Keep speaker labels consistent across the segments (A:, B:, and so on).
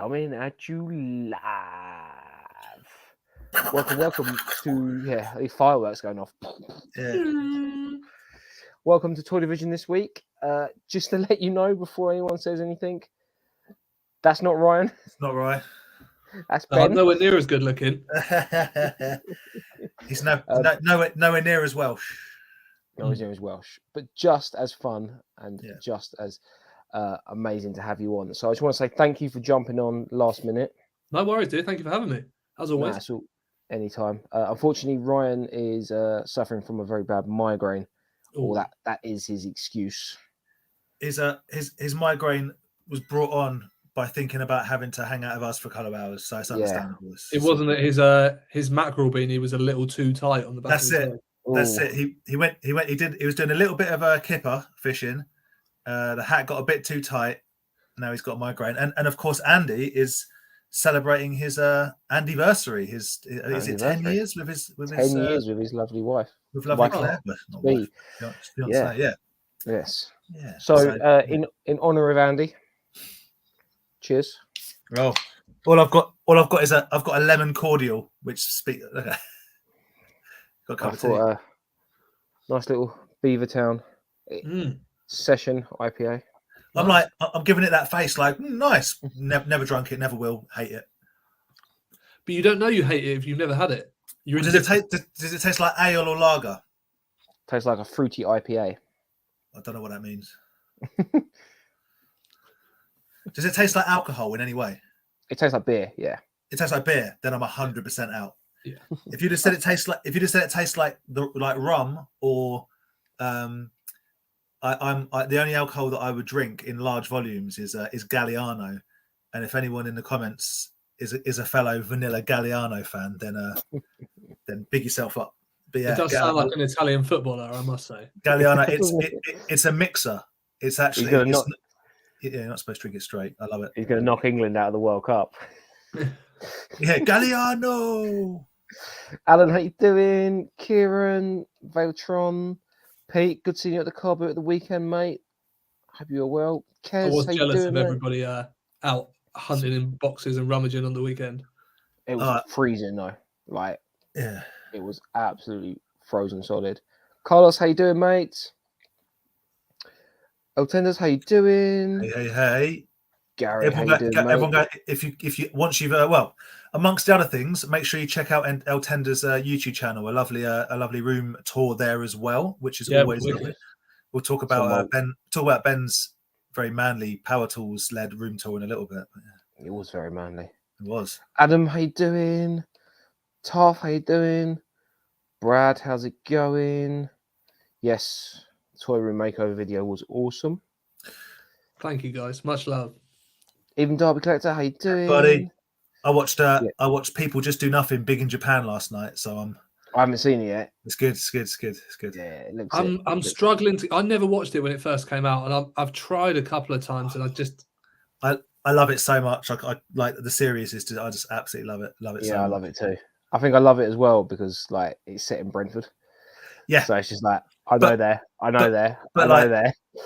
A: coming at you live. Welcome to these fireworks going off. Welcome to Toy Division this week. Just to let you know before anyone says anything, that's not Ryan.
B: It's not Ryan.
A: That's Ben.
C: Nowhere near as good looking.
B: He's nowhere near as Welsh.
A: Nowhere near as Welsh, but just as fun and just as amazing to have you on. So I just want to say thank you for jumping on last minute.
C: No worries, dude. Thank you for having me. As always.
A: Anytime. Unfortunately, Ryan is suffering from a very bad migraine. Or that is his excuse.
B: His migraine was brought on by thinking about having to hang out of us for a couple of hours, so it's understandable.
C: It wasn't that his mackerel beanie was a little too tight on the back.
B: That's it. He was doing a little bit of a kipper fishing. The hat got a bit too tight. Now he's got a migraine, and of course Andy is celebrating his anniversary. Is it 10 years with his
A: 10 years with his lovely wife.
B: With lovely Claire, but not wife.
A: Yes.
B: Yeah.
A: So in honor of Andy, cheers.
B: Oh, all I've got is I've got a lemon cordial, which okay. Got a cup of tea.
A: Nice little Beavertown session IPA.
B: I'm giving it that face, like nice. Never drunk it, never will. Hate it.
C: But you don't know you hate it if you've never had it.
B: Does it taste like ale or lager?
A: Tastes like a fruity IPA.
B: I don't know what that means. Does it taste like alcohol in any way?
A: It tastes like beer. Yeah.
B: It tastes like beer. Then I'm 100% out.
C: Yeah.
B: If you just said it tastes like rum or the only alcohol that I would drink in large volumes is Galliano, and if anyone in the comments is a fellow vanilla Galliano fan, then big yourself up. But
C: it does sound like an Italian footballer, I must say.
B: Galliano, it's a mixer. It's actually you're not supposed to drink it straight. I love it.
A: He's going to knock England out of the World Cup.
B: Yeah, Galliano.
A: Alan, how you doing? Kieran, Veltron, Pete, good seeing you at the car boot at the weekend, mate. Hope you're well. Kez,
C: I was jealous
A: of
C: everybody out hunting in boxes and rummaging on the weekend.
A: It was freezing though. It was absolutely frozen solid. Carlos, how you doing, mate? Eltenders, how you doing?
B: Hey.
A: Gary,
B: everyone go, if you once you've amongst the other things, make sure you check out Eltender's YouTube channel. A lovely room tour there as well, which is always lovely. We'll talk about Ben's very manly power tools led room tour in a little bit.
A: It was very manly.
B: It was.
A: Adam, how you doing? Taff, how you doing? Brad, how's it going? Yes, toy room makeover video was awesome.
C: Thank you, guys. Much love.
A: Even Derby Collector, how you doing,
B: buddy? I watched People Just Do Nothing big in Japan last night, so
A: I haven't seen it yet.
B: It's good.
A: Yeah, it looks.
C: I'm struggling to. I never watched it when it first came out, and I've tried a couple of times, and
B: I love it so much. I like the series I just absolutely love it.
A: Yeah, I love it too. I think I love it as well because it's set in Brentford.
B: Yeah,
A: so it's just like I know there.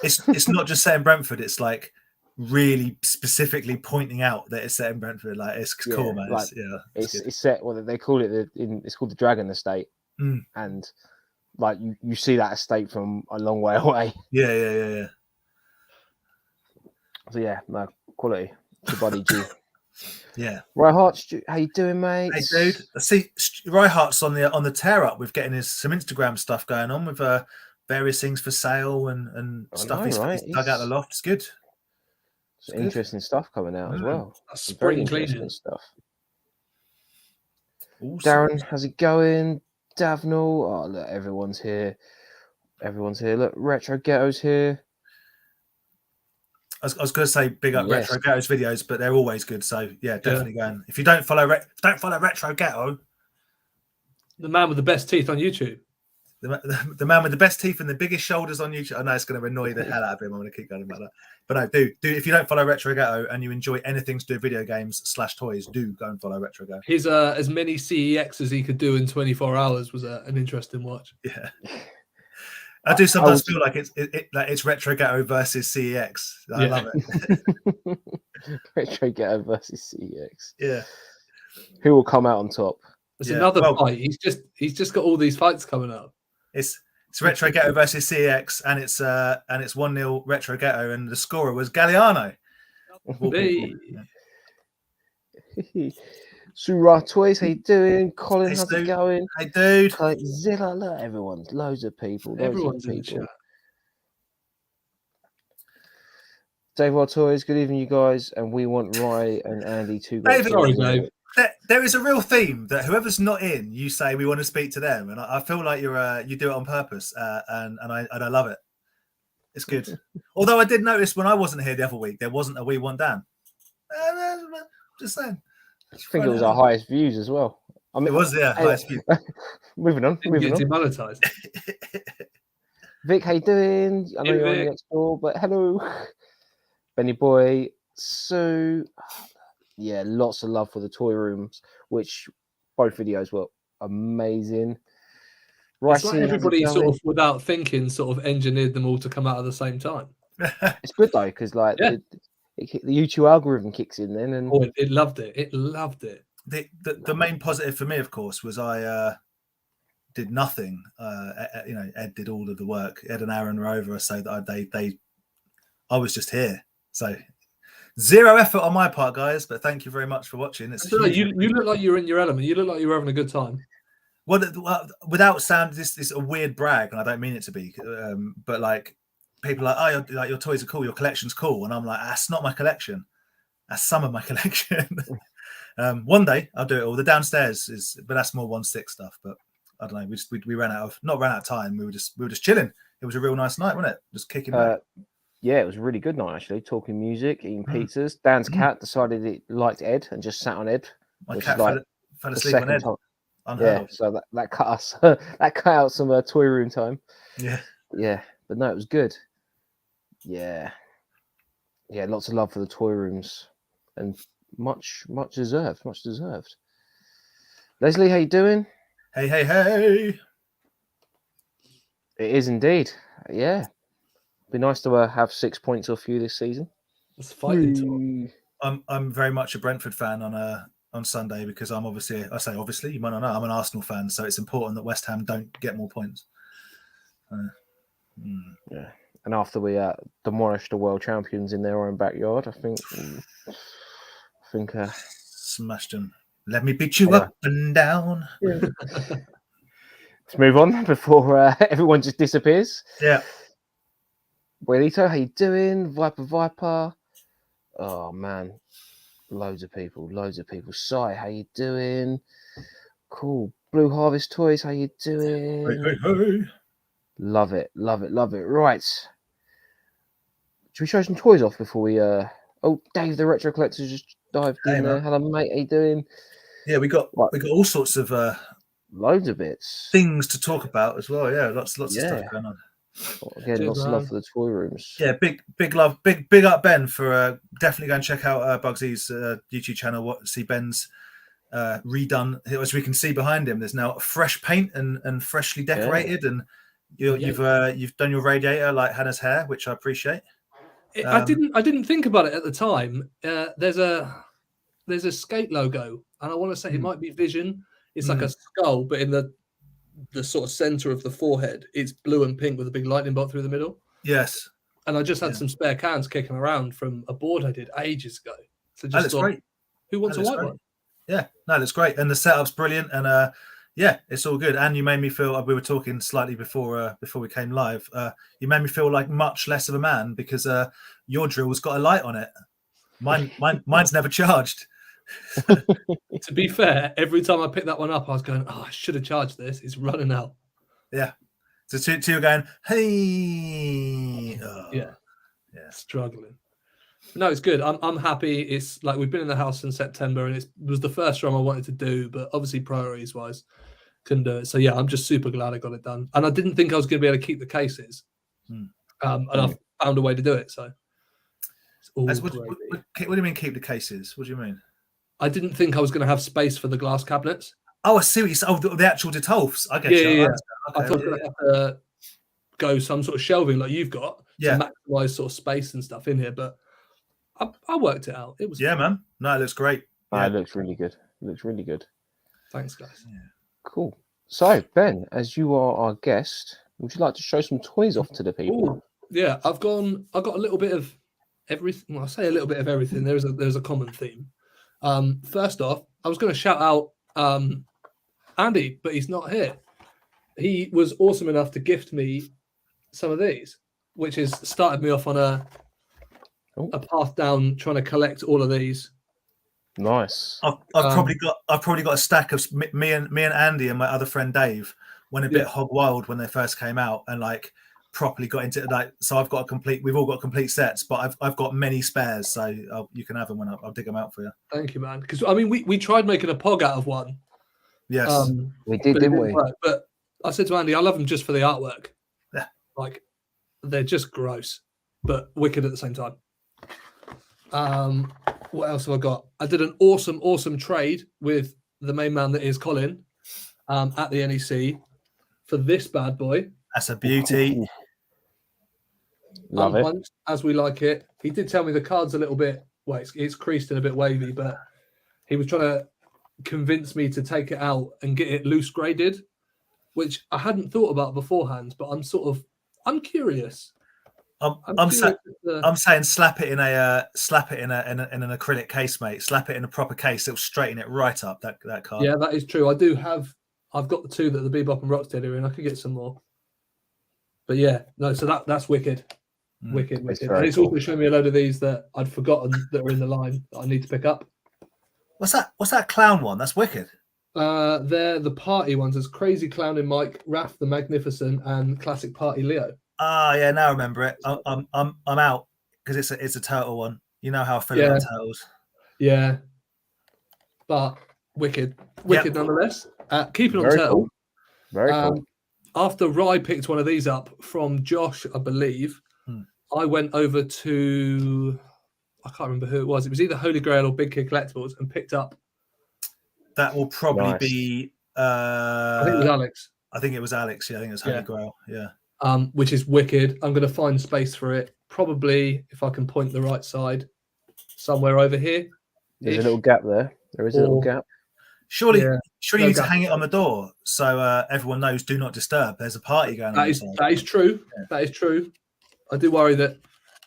B: It's not just set in Brentford. It's like really specifically pointing out that it's set in Brentford. Like it's cool, man.
A: It's set. Well, they call it it's called the Dragon Estate, and like you see that estate from a long way away.
B: Yeah.
A: So no quality. It's your buddy G.
B: Yeah.
A: Reinhardt, how you doing, mate?
B: Hey, dude. I see Reinhardt's on the tear up with getting some Instagram stuff going on with various things for sale and stuff. He's dug out the loft. It's good.
A: Some interesting stuff coming out as well.
C: Spring cleaning
A: stuff.
B: Awesome.
A: Darren, how's it going? Davnell. Oh, look, everyone's here. Look, Retro Ghetto's here.
B: I was going to say big up Retro Ghetto's videos, but they're always good. So definitely going. If you don't follow Retro Ghetto,
C: the man with the best teeth on YouTube.
B: The man with the best teeth and the biggest shoulders on YouTube. I know it's going to annoy the hell out of him. I'm going to keep going about that. But no, do if you don't follow Retro Ghetto and you enjoy anything to do with video games / toys, do go and follow Retro Ghetto.
C: His as many CEX as he could do in 24 hours was an interesting watch.
B: Yeah. I do sometimes
A: was-
B: feel like it's Retro Ghetto versus CEX. I love it.
A: Retro Ghetto versus CEX.
B: Yeah.
A: Who will come out on top?
C: It's
B: Yeah,
C: another
B: well-
C: fight. He's just got all these fights coming up.
B: It's Retro Ghetto versus CEX, and it's 1-0 Retro Ghetto, and the scorer was Galliano. of all people.
C: Hey.
A: Surah Toys, how you doing? Colin,
B: Hey,
A: how's
B: Stu.
A: it going?
B: Hey, dude.
A: Zilla, look, everyone's loads of people.
C: Everyone's
A: of
C: in the
A: people.
C: chat.
A: Dave Wild Toys, good evening, you guys. And we want Rye and Andy to go.
B: David,
C: Sorry, Dave.
B: There is a real theme that whoever's not in, you say we want to speak to them, and I feel like you do it on purpose, and I love it. It's good. Although I did notice when I wasn't here the other week, there wasn't a We Want Dan. Just saying.
A: I think it was our highest views as well. I mean,
B: It was, yeah.
A: anyway,
B: Highest view.
A: moving on.
C: Didn't get demonetized.
A: Vic, how you doing? I know
C: Hey,
A: you're on
C: Vic.
A: next door, but hello. Benny Boy, Sue. Yeah, lots of love for the toy rooms, which both videos were amazing.
C: It's like
A: Ricey, how's it
C: everybody sort
A: going?
C: of, without thinking, sort of engineered them all to come out at the same time.
A: It's good though, because like
C: Yeah.
A: the YouTube algorithm kicks in then, and
C: Oh, it loved it. It loved it.
B: The main positive for me, of course, was I did nothing. Ed did all of the work. Ed and Aaron were over, so that I was just here. So zero effort on my part, guys. But thank you very much for watching. It's
C: You look like you're in your element. You look like you're having a good time.
B: well, without sound, this is a weird brag, and I don't mean it to be. But like people are like, oh, your toys are cool, your collection's cool, and I'm like, that's not my collection. That's some of my collection. One day I'll do it all. The downstairs is, but that's more 1/6 stuff. But I don't know. We ran out of time. We were just chilling. It was a real nice night, wasn't it? Just kicking back.
A: yeah, it was a really good night actually. Talking music, eating pizzas. Dan's cat decided it liked Ed and just sat on Ed.
B: My
A: which
B: cat
A: is like
B: fell
A: the
B: asleep on Ed.
A: time.
B: Unheard
A: Yeah,
B: of.
A: so that cut us. That cut out some toy room time.
B: Yeah.
A: But no, it was good. Yeah, lots of love for the toy rooms, and much deserved. Leslie, how you doing?
B: Hey.
A: It is indeed. Yeah, be nice to have 6 points off you this season.
C: It's fighting talk.
B: I'm very much a Brentford fan on Sunday because I'm obviously you might not know I'm an Arsenal fan, so it's important that West Ham don't get more points.
A: Yeah, and after we demolished the world champions in their own backyard, I think
B: Smashed them. Let me beat you up and down.
A: Yeah. Let's move on before everyone just disappears.
B: Yeah.
A: Buelito, how you doing? Viper. Oh man, loads of people. Sai, how you doing? Cool. Blue Harvest Toys, how you doing?
B: Hey.
A: Love it. Right. Should we show some toys off before we Oh, Dave the Retro Collector just dived in there. Hello mate, how you doing?
B: Yeah, we got all sorts of
A: loads of bits.
B: Things to talk about as well. Yeah, lots of stuff going on.
A: Again, lots of love for the toy rooms.
B: Yeah, big love, big up Ben for definitely go and check out Bugsy's YouTube channel. See Ben's redone, as we can see behind him. There's now fresh paint and freshly decorated, and you've done your radiator like Hannah's hair, which I appreciate.
C: I didn't think about it at the time. There's a skate logo, and I want to say it might be Vision. It's like a skull, but in the sort of center of the forehead, it's blue and pink with a big lightning bolt through the middle.
B: Yes.
C: And I just had some spare cans kicking around from a board I did ages ago. So just thought,
B: great.
C: Who wants a white one?
B: Yeah, no, that's great. And the setup's brilliant. And yeah, it's all good. And you made me feel, we were talking slightly before we came live. You made me feel like much less of a man because your drill's got a light on it. Mine's never charged.
C: To be fair, every time I picked that one up, I was going, I should have charged this. It's running out.
B: Yeah. So two are going, hey.
C: Yeah. Struggling. No, it's good. I'm happy. It's like we've been in the house in September, and it was the first run I wanted to do, but obviously priorities wise, couldn't do it. So yeah, I'm just super glad I got it done. And I didn't think I was going to be able to keep the cases, and I found a way to do it. So
B: what do you mean keep the cases? What do you mean?
C: I didn't think I was going to have space for the glass cabinets.
B: Oh, I see what you said. Oh, the actual Detolfs. I get you.
C: Yeah.
B: Okay,
C: I thought I was going to have to go some sort of shelving like you've got
B: Yeah.
C: to maximize sort of space and stuff in here. But I worked it out. It was fun.
B: man. No, it looks great.
A: It looks really good. It looks really good.
C: Thanks, guys.
B: Yeah.
A: Cool. So, Ben, as you are our guest, would you like to show some toys off to the people?
C: Ooh, yeah, I've got a little bit of everything. Well, I say a little bit of everything. There's a common theme. First off, I was going to shout out Andy, but he's not here. He was awesome enough to gift me some of these, which has started me off on a path down trying to collect all of these.
A: Nice.
B: I've probably got a stack of me and Andy and my other friend Dave went a bit hog wild when they first came out and like properly got into it. Like, so we've all got complete sets, but I've got many spares, so you can have them when I'll dig them out for you.
C: Thank you, man. Because I mean, we tried making a pog out of one.
B: Yes,
A: we did, didn't we?
C: But I said to Andy, I love them just for the artwork.
B: Yeah,
C: like they're just gross, but wicked at the same time. What else have I got? I did an awesome trade with the main man that is Colin at the NEC for this bad boy.
B: That's a beauty.
A: Love it.
C: As we like it. He did tell me the card's a little bit, well, it's creased and a bit wavy, but he was trying to convince me to take it out and get it loose graded, which I hadn't thought about beforehand, but I'm curious.
B: I'm saying slap it in an acrylic case, mate. Slap it in a proper case. It'll straighten it right up. That card.
C: Yeah, that is true. I've got the two that the Bebop and Rocksteady are in. I could get some more. But yeah, no. So that's wicked, wicked. And it's also showing me a load of these that I'd forgotten that are in the line that I need to pick up.
B: What's that clown one? That's wicked.
C: They're the party ones. There's Crazy Clown in Mike, Raph the Magnificent, and Classic Party Leo.
B: Yeah, now I remember it. I'm out because it's a turtle one. You know how I feel about turtles.
C: Yeah, but wicked nonetheless. Keeping on turtle.
A: Cool. Very cool.
C: After Rye picked one of these up from Josh, I believe, I went over to, I can't remember who it was. It was either Holy Grail or Big Kid Collectibles and picked up.
B: That will probably be.
C: I think it was Alex.
B: I think it was Alex. Yeah, I think it was Holy Grail. Yeah.
C: Which is wicked. I'm going to find space for it. Probably, if I can point the right side, somewhere over here.
A: There's a little gap there. There is a little gap.
B: Surely you need to hang it on the door so everyone knows do not disturb. There's a party going on.
C: That is true. Yeah. That is true. I do worry that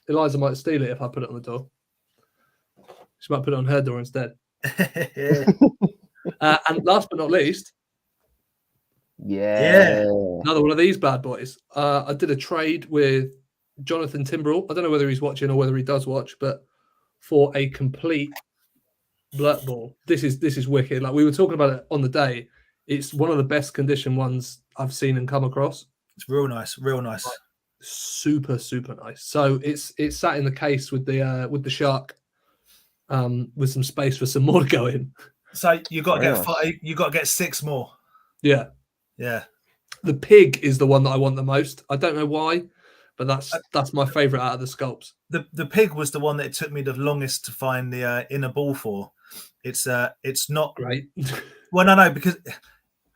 C: Eliza might steal it if I put it on the door. She might put it on her door instead. And last but not least, another one of these bad boys. I did a trade with Jonathan Timbrell. I don't know whether he's watching or whether he does watch, but for a complete Blurt Ball. This is wicked. Like we were talking about it on the day. It's one of the best condition ones I've seen and come across.
B: It's real nice. Like,
C: super nice. So it's sat in the case with the shark, with some space for some more to go in.
B: So you got to get 6 more.
C: Yeah. The pig is the one that I want the most. I don't know why, but that's my favorite out of the sculpts.
B: The pig was the one that it took me the longest to find the inner ball for. It's not
C: great.
B: Well, no, because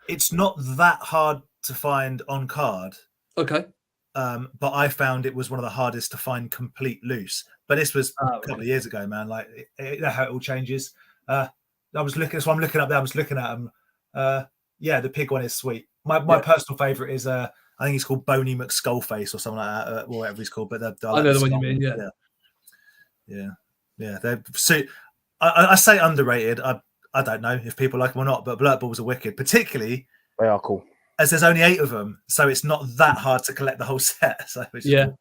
B: it's not that hard to find on card.
C: Okay.
B: But I found it was one of the hardest to find complete loose. But this was a couple of years ago, man. Like how it all changes. I was looking. So I'm looking up there. I was looking at them. The pig one is sweet. My personal favorite is I think he's called Boney McSkullface or something like that, or whatever he's called. But
C: I know the one you mean.
B: Yeah. I say underrated. I don't know if people like them or not, but Blurt Balls are wicked. Particularly,
A: they are cool.
B: As there's only 8 of them, so it's not that hard to collect the whole set. So
C: cool.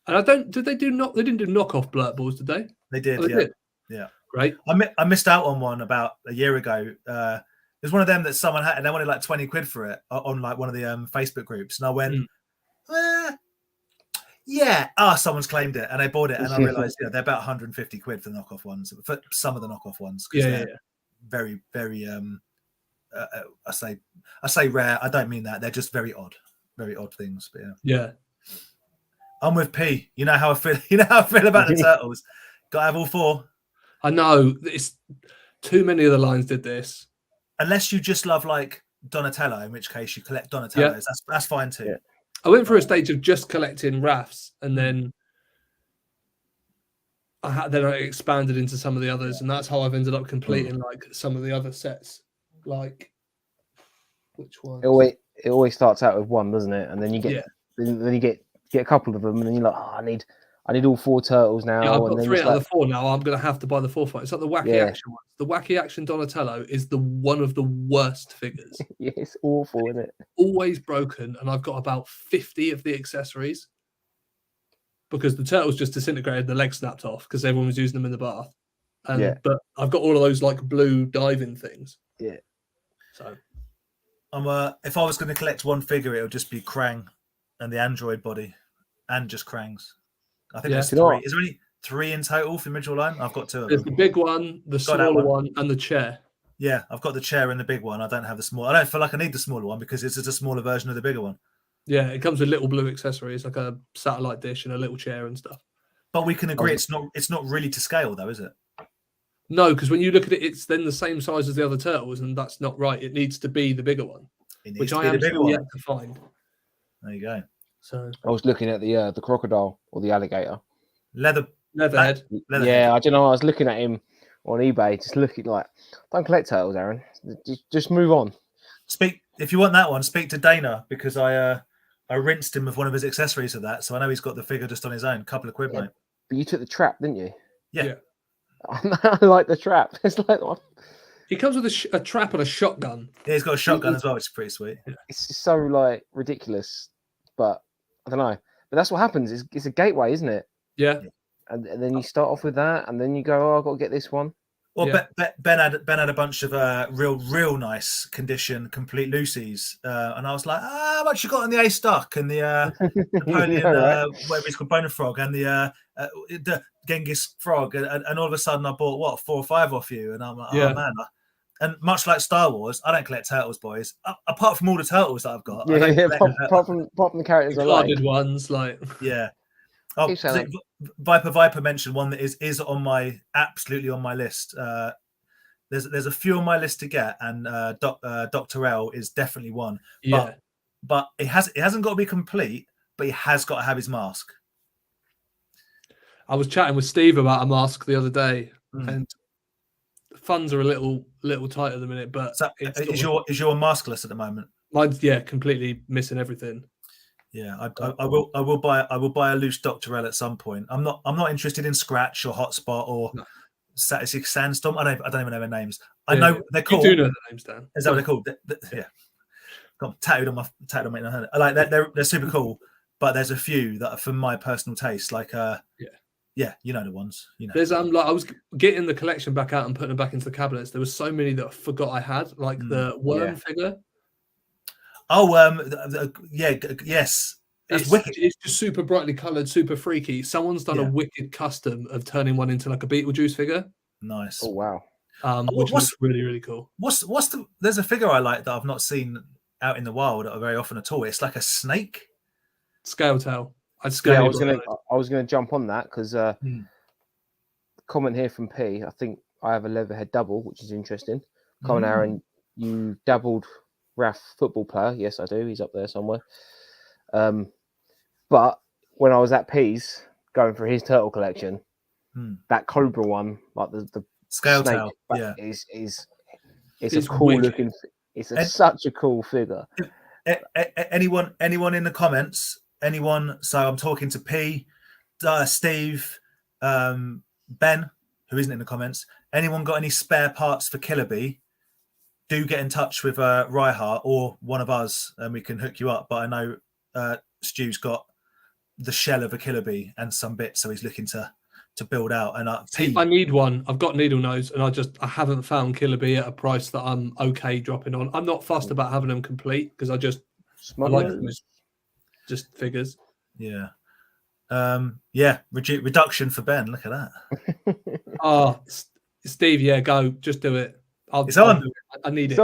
C: And they didn't do knockoff Blurt Balls, did they?
B: They did. Yeah.
C: Great.
B: I missed out on one about a year ago. It was one of them that someone had, and they wanted like 20 quid for it on like one of the Facebook groups. And I went, someone's claimed it, and they bought it. And I realized, they're about 150 quid for the knockoff ones, for some of the knockoff ones. They're very, very, I say rare. I don't mean that. They're just very odd things. But
C: yeah.
B: I'm with P. You know how I feel. You know how I feel about the turtles. Got to have all 4.
C: I know. It's too many of the lines did this.
B: Unless you just love like Donatello, in which case you collect Donatellos. That's fine too.
C: I went through a stage of just collecting Rafts, and then I expanded into some of the others, and that's how I've ended up completing like some of the other sets. Like, which one?
A: It always starts out with one, doesn't it? And then you get then you get a couple of them, and then you're like, oh, I need all 4 turtles now.
C: Yeah, I've got
A: and then
C: 3
A: it's
C: out of
A: like,
C: the 4 now. I'm gonna have to buy the 4th one. It's like the wacky action one. The wacky action Donatello is the one of the worst figures.
A: yeah, it's awful, isn't it?
C: Always broken, and I've got about 50 of the accessories because the turtles just disintegrated, the legs snapped off because everyone was using them in the bath. But I've got all of those like blue diving things.
A: Yeah.
C: So
B: if I was going to collect one figure, it would just be Krang and the android body, and just Krangs. I think there's 3. Is there only 3 in total for the original line? I've got 2 of them.
C: There's the big one, the smaller one, and the chair.
B: Yeah, I've got the chair and the big one. I don't have the small. I don't feel like I need the smaller one because it's just a smaller version of the bigger one.
C: Yeah, it comes with little blue accessories like a satellite dish and a little chair and stuff.
B: But we can agree it's not really to scale though, is it?
C: No, because when you look at it, it's then the same size as the other turtles, and that's not right. It needs to be the bigger one, which I am still yet to find.
B: There you go.
C: So
A: I was looking at the crocodile or the alligator.
C: Leatherhead.
A: Yeah, I don't know. I was looking at him on eBay, just looking like, don't collect turtles, Aaron. Just move on.
B: If you want that one, speak to Dana because I rinsed him with one of his accessories of that, so I know he's got the figure just on his own. Couple of quid, mate.
A: But you took the trap, didn't you?
B: Yeah.
A: I like the trap. It's like
C: he comes with a trap and a shotgun.
B: Yeah, he's got a shotgun as well, which is pretty sweet.
A: It's just so like ridiculous, but I don't know. But that's what happens. It's a gateway, isn't it?
C: Yeah.
A: And then you start off with that, and then you go, "Oh, I've got to get this one."
B: Well, Ben had a bunch of real nice condition complete Lucy's, and I was like, how much you got on the A Stuck and the Napoleon, whatever it's called, Boner Frog, and the Genghis Frog, and all of a sudden I bought 4 or 5 off you, and I'm like, oh man. And much like Star Wars, I don't collect turtles, boys. Apart from all the turtles that I've got,
A: apart from the characters I like.
C: Ones, like
B: Oh, Viper mentioned one that is on my absolutely on my list. There's a few on my list to get, and Dr. L is definitely one.
C: Yeah,
B: but it hasn't got to be complete, but he has got to have his mask.
C: I was chatting with Steve about a mask the other day, and funds are a little tight at the minute. But
B: so is your maskless at the moment?
C: Mine's completely missing everything.
B: Yeah, I will buy a loose Dr. L at some point. I'm not interested in Scratch or Hotspot or Static Sandstorm. I don't even know their names. I know they're cool.
C: You do know the names, Dan.
B: Is that what they're called? Yeah, got tattooed on my head. I like they're super cool, but there's a few that are for my personal taste. Like yeah, you know the ones. You know,
C: there's like I was getting the collection back out and putting them back into the cabinets. There was so many that I forgot I had, like the worm figure.
B: Oh, yes. That's wicked.
C: It's just super brightly coloured, super freaky. Someone's done a wicked custom of turning one into like a Beetlejuice figure.
B: Nice.
A: Oh wow.
C: Which was really, really cool.
B: There's a figure I like that I've not seen out in the wild very often at all. It's like a snake.
C: Scale tail.
A: I was gonna jump on that because comment here from P. I think I have a Leatherhead double, which is interesting. Comment, Aaron, you dabbled Raph football player. Yes, I do. He's up there somewhere. But when I was at P's going for his turtle collection, that Cobra one, like the
B: scale
A: snake,
B: tail,
A: it's a cool wicked looking. It's such a cool figure.
B: Anyone in the comments? Anyone? So I'm talking to P, Steve, Ben, who isn't in the comments. Anyone got any spare parts for Killer Bee? Do get in touch with Ryhart or one of us, and we can hook you up. But I know Stu's got the shell of a Killer Bee and some bits, so he's looking to build out. And
C: I need one. I've got needle nose, and I haven't found Killer Bee at a price that I'm okay dropping on. I'm not fussed about having them complete because I like them as just figures.
B: Yeah. Reduction for Ben. Look at
C: that. Steve, go. Just do it.
B: It's on.
C: I need it.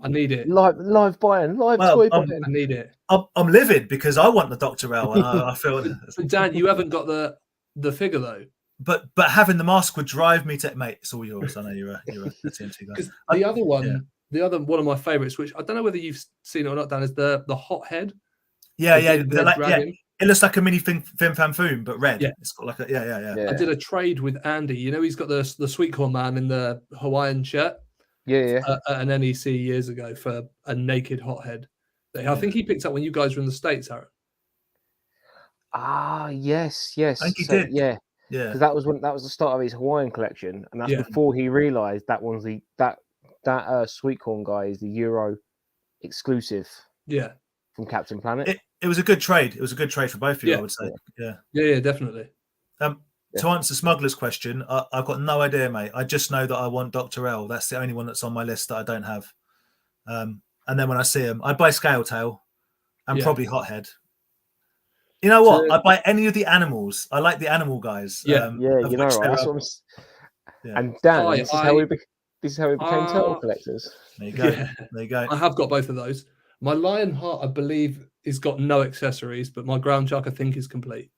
C: I need it.
A: Live buying. Toy buying.
C: I need it.
B: I'm livid because I want the Dr. L, and I feel.
C: Dan, you haven't got the figure though.
B: But having the mask would drive me to, mate. It's all yours. I know you're a TNT guy.
C: The other one, one of my favourites, which I don't know whether you've seen it or not, Dan, is the hot head.
B: Yeah,
C: The
B: yeah,
C: big
B: they're
C: red
B: like, yeah.
C: dragon.
B: It looks like a mini Fim Fam Foom, but red.
C: Yeah.
B: It's got like a yeah.
C: I did a trade with Andy. You know, he's got the sweet corn man in the Hawaiian shirt
A: Yeah.
C: at an NEC years ago for a naked hothead. I think he picked up when you guys were in the States, Aaron.
A: Ah, yes.
B: I think he did.
A: Yeah,
B: Yeah.
A: because that was the start of his Hawaiian collection, and that's
C: Yeah.
A: before he realised that one's that sweet corn guy is the Euro exclusive.
C: Yeah.
A: From Captain Planet.
B: It was a good trade. It was a good trade for both of you, I would say.
C: Yeah, definitely.
B: To answer Smuggler's question, I've got no idea, mate. I just know that I want Dr. L. That's the only one that's on my list that I don't have. And then when I see him, I'd buy Scaletail and probably Hothead. You know what? I'd buy any of the animals. I like the animal guys.
C: Yeah,
A: you know, right? That's what And Dan, this is how we became turtle collectors.
B: There you go. Yeah. There you go.
C: I have got both of those. My Lionheart, I believe, has got no accessories, but my Ground Shark, I think, is complete.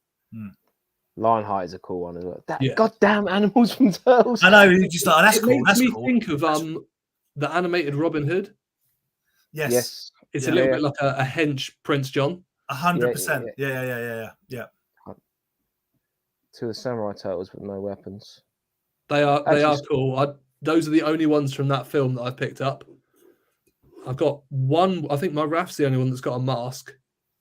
A: Lionheart is a cool one as well. Goddamn animals from Turtles.
B: I know. You just like, that's cool.
C: Makes me think of the animated Robin Hood.
B: Yes.
C: It's a little bit like a hench Prince John.
B: 100%. Yeah.
A: Two of the samurai turtles with no weapons.
C: They are cool. Those are the only ones from that film that I picked up. I've got one. I think my Raph's the only one that's got a mask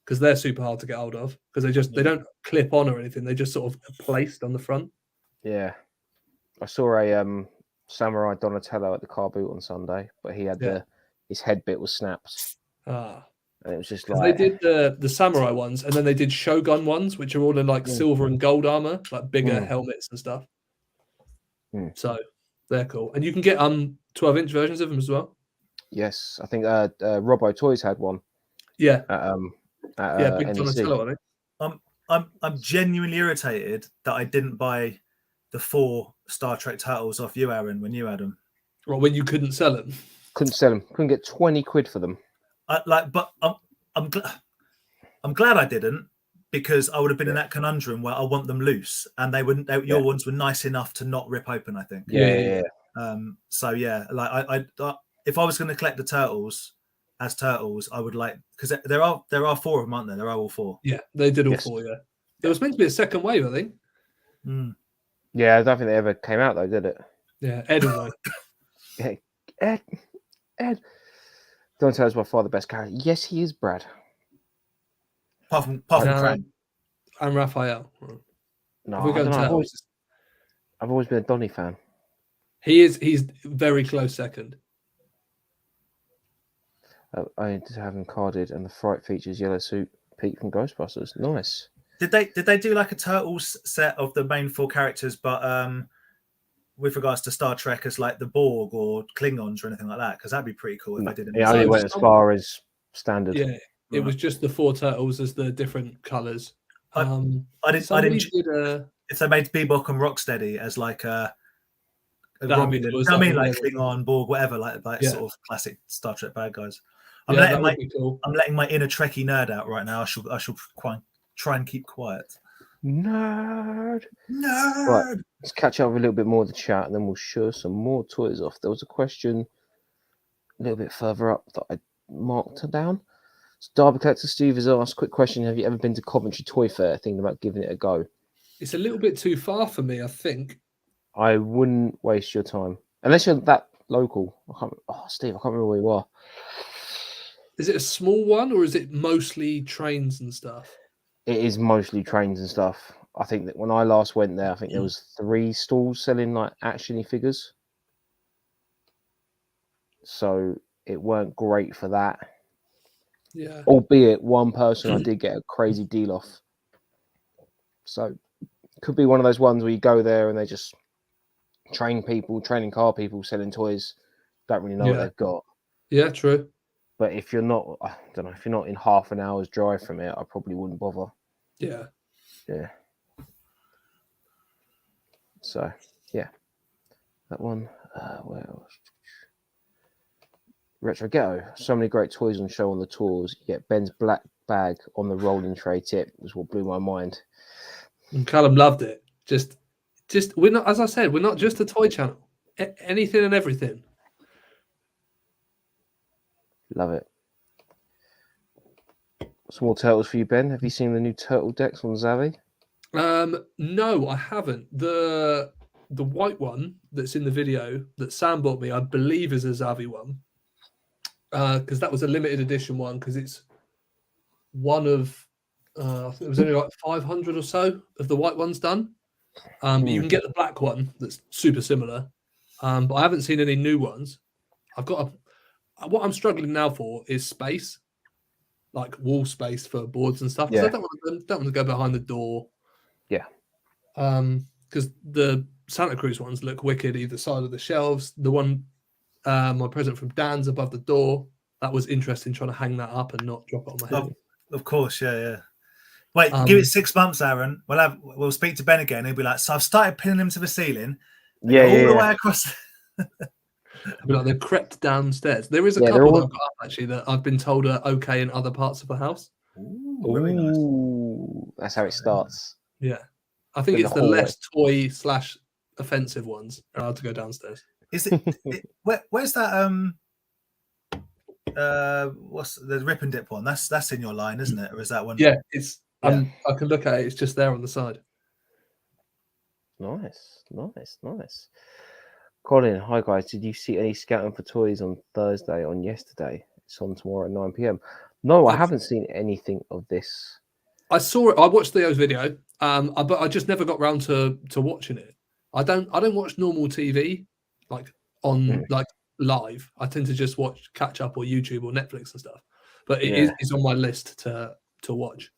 C: because they're super hard to get hold of because they don't clip on or anything. They just sort of placed on the front.
A: Yeah, I saw a samurai Donatello at the car boot on Sunday, but he had his head bit was snapped. And it was just like
C: they did the samurai ones, and then they did Shogun ones, which are all in like silver and gold armor, like bigger helmets and stuff. So they're cool, and you can get 12-inch versions of them as well.
A: Yes, I think Robbo Toys had one.
C: Yeah,
A: big
C: NEC. Donatello, I think.
B: I'm genuinely irritated that I didn't buy the 4 Star Trek Turtles off you, Aaron, when you had them.
C: Well, when you couldn't sell them.
A: Couldn't get 20 quid for them.
B: But I'm glad I didn't, because I would have been in that conundrum where I want them loose, and your ones were nice enough to not rip open, I think.
A: Yeah.
B: So yeah, like I if I was going to collect the turtles as turtles, I would like, because there are 4 of them, aren't there? There are all 4.
C: Yeah, they did all 4. Yeah, it was meant to be a second wave, I think.
A: Yeah, I don't think they ever came out though, did it?
C: Yeah, Ed was
A: like, Ed. Donatello's by far the best character. Yes, he is, Brad.
B: Apart from Crank.
C: And Raphael.
A: No, I don't know. I've always been a Donnie fan.
C: He's very close second.
A: I need to have him carded, and the fright features Yellow Suit Pete from Ghostbusters. Nice.
B: Did they do like a Turtles set of the main 4 characters, but with regards to Star Trek as like the Borg or Klingons or anything like that? Because that'd be pretty cool if they did.
A: Yeah, I only went as far as standard.
C: Yeah, it was just the 4 turtles as the different colours.
B: I didn't. If they made Bebop and Rocksteady as like a Romulan, I mean, like Klingon, Borg, whatever, like sort of classic Star Trek bad guys. I'm letting my inner Trekkie nerd out right now. I shall try and keep quiet.
A: Nerd. Right, let's catch up with a little bit more of the chat, and then we'll show some more toys off. There was a question a little bit further up that I marked down. So Derby Collector Steve has asked, quick question, have you ever been to Coventry Toy Fair thinking about giving it a go?
C: It's a little bit too far for me, I think.
A: I wouldn't waste your time. Unless you're that local. Steve, I can't remember where you are.
C: Is it a small one, or is it mostly trains and stuff?
A: It is mostly trains and stuff. I think that when I last went there, I think there was 3 stalls selling like action-y figures. So it weren't great for that.
C: Yeah.
A: Albeit one person I did get a crazy deal off. So it could be one of those ones where you go there and they just training car people selling toys, don't really know what they've got.
C: Yeah, true.
A: But if you're not, I don't know, if you're not in half an hour's drive from it, I probably wouldn't bother.
C: Yeah.
A: So, yeah. That one. Where else? Retro Ghetto. So many great toys on show on the tours, yet Ben's black bag on the rolling tray tip was what blew my mind.
C: And Callum loved it. Just we're not, as I said, we're not just a toy channel. Anything and everything.
A: Love it. Some more turtles for you, Ben. Have you seen the new turtle decks on Zavi?
C: No, I haven't. The white one that's in the video that Sam bought me, I believe, is a Zavi one. Because that was a limited edition one. Because it's one of, I think it was only like 500 or so of the white ones done. But you can get the black one that's super similar. But I haven't seen any new ones. What I'm struggling now for is space, like wall space for boards and stuff. Because I don't want to go behind the door.
A: Yeah.
C: Because the Santa Cruz ones look wicked either side of the shelves. The one, my present from Dan's above the door, that was interesting trying to hang that up and not drop it on my head.
B: Of course, yeah. Wait, give it 6 months, Aaron. We'll speak to Ben again. He'll be like, so I've started pinning them to the ceiling. All the way across.
C: I'll be like, they've crept downstairs. There is a couple that I've got up actually that I've been told are okay in other parts of the house.
B: Ooh, very nice.
A: That's how it starts.
C: Yeah. I think it's the less toy / offensive ones are allowed to go downstairs.
B: Is it? Where's that? What's the rip and dip one? That's in your line, isn't it? Or is that one?
C: Yeah, it's. I can look at it. It's just there on the side.
A: Nice. Colin, hi guys. Did you see any scouting for toys on Thursday? On yesterday? It's on tomorrow at 9 p.m. No, I haven't seen anything of this.
C: I saw it. I watched Theo's video, but I just never got round to watching it. I don't watch normal TV like on like live. I tend to just watch catch up or YouTube or Netflix and stuff. But it's on my list to watch.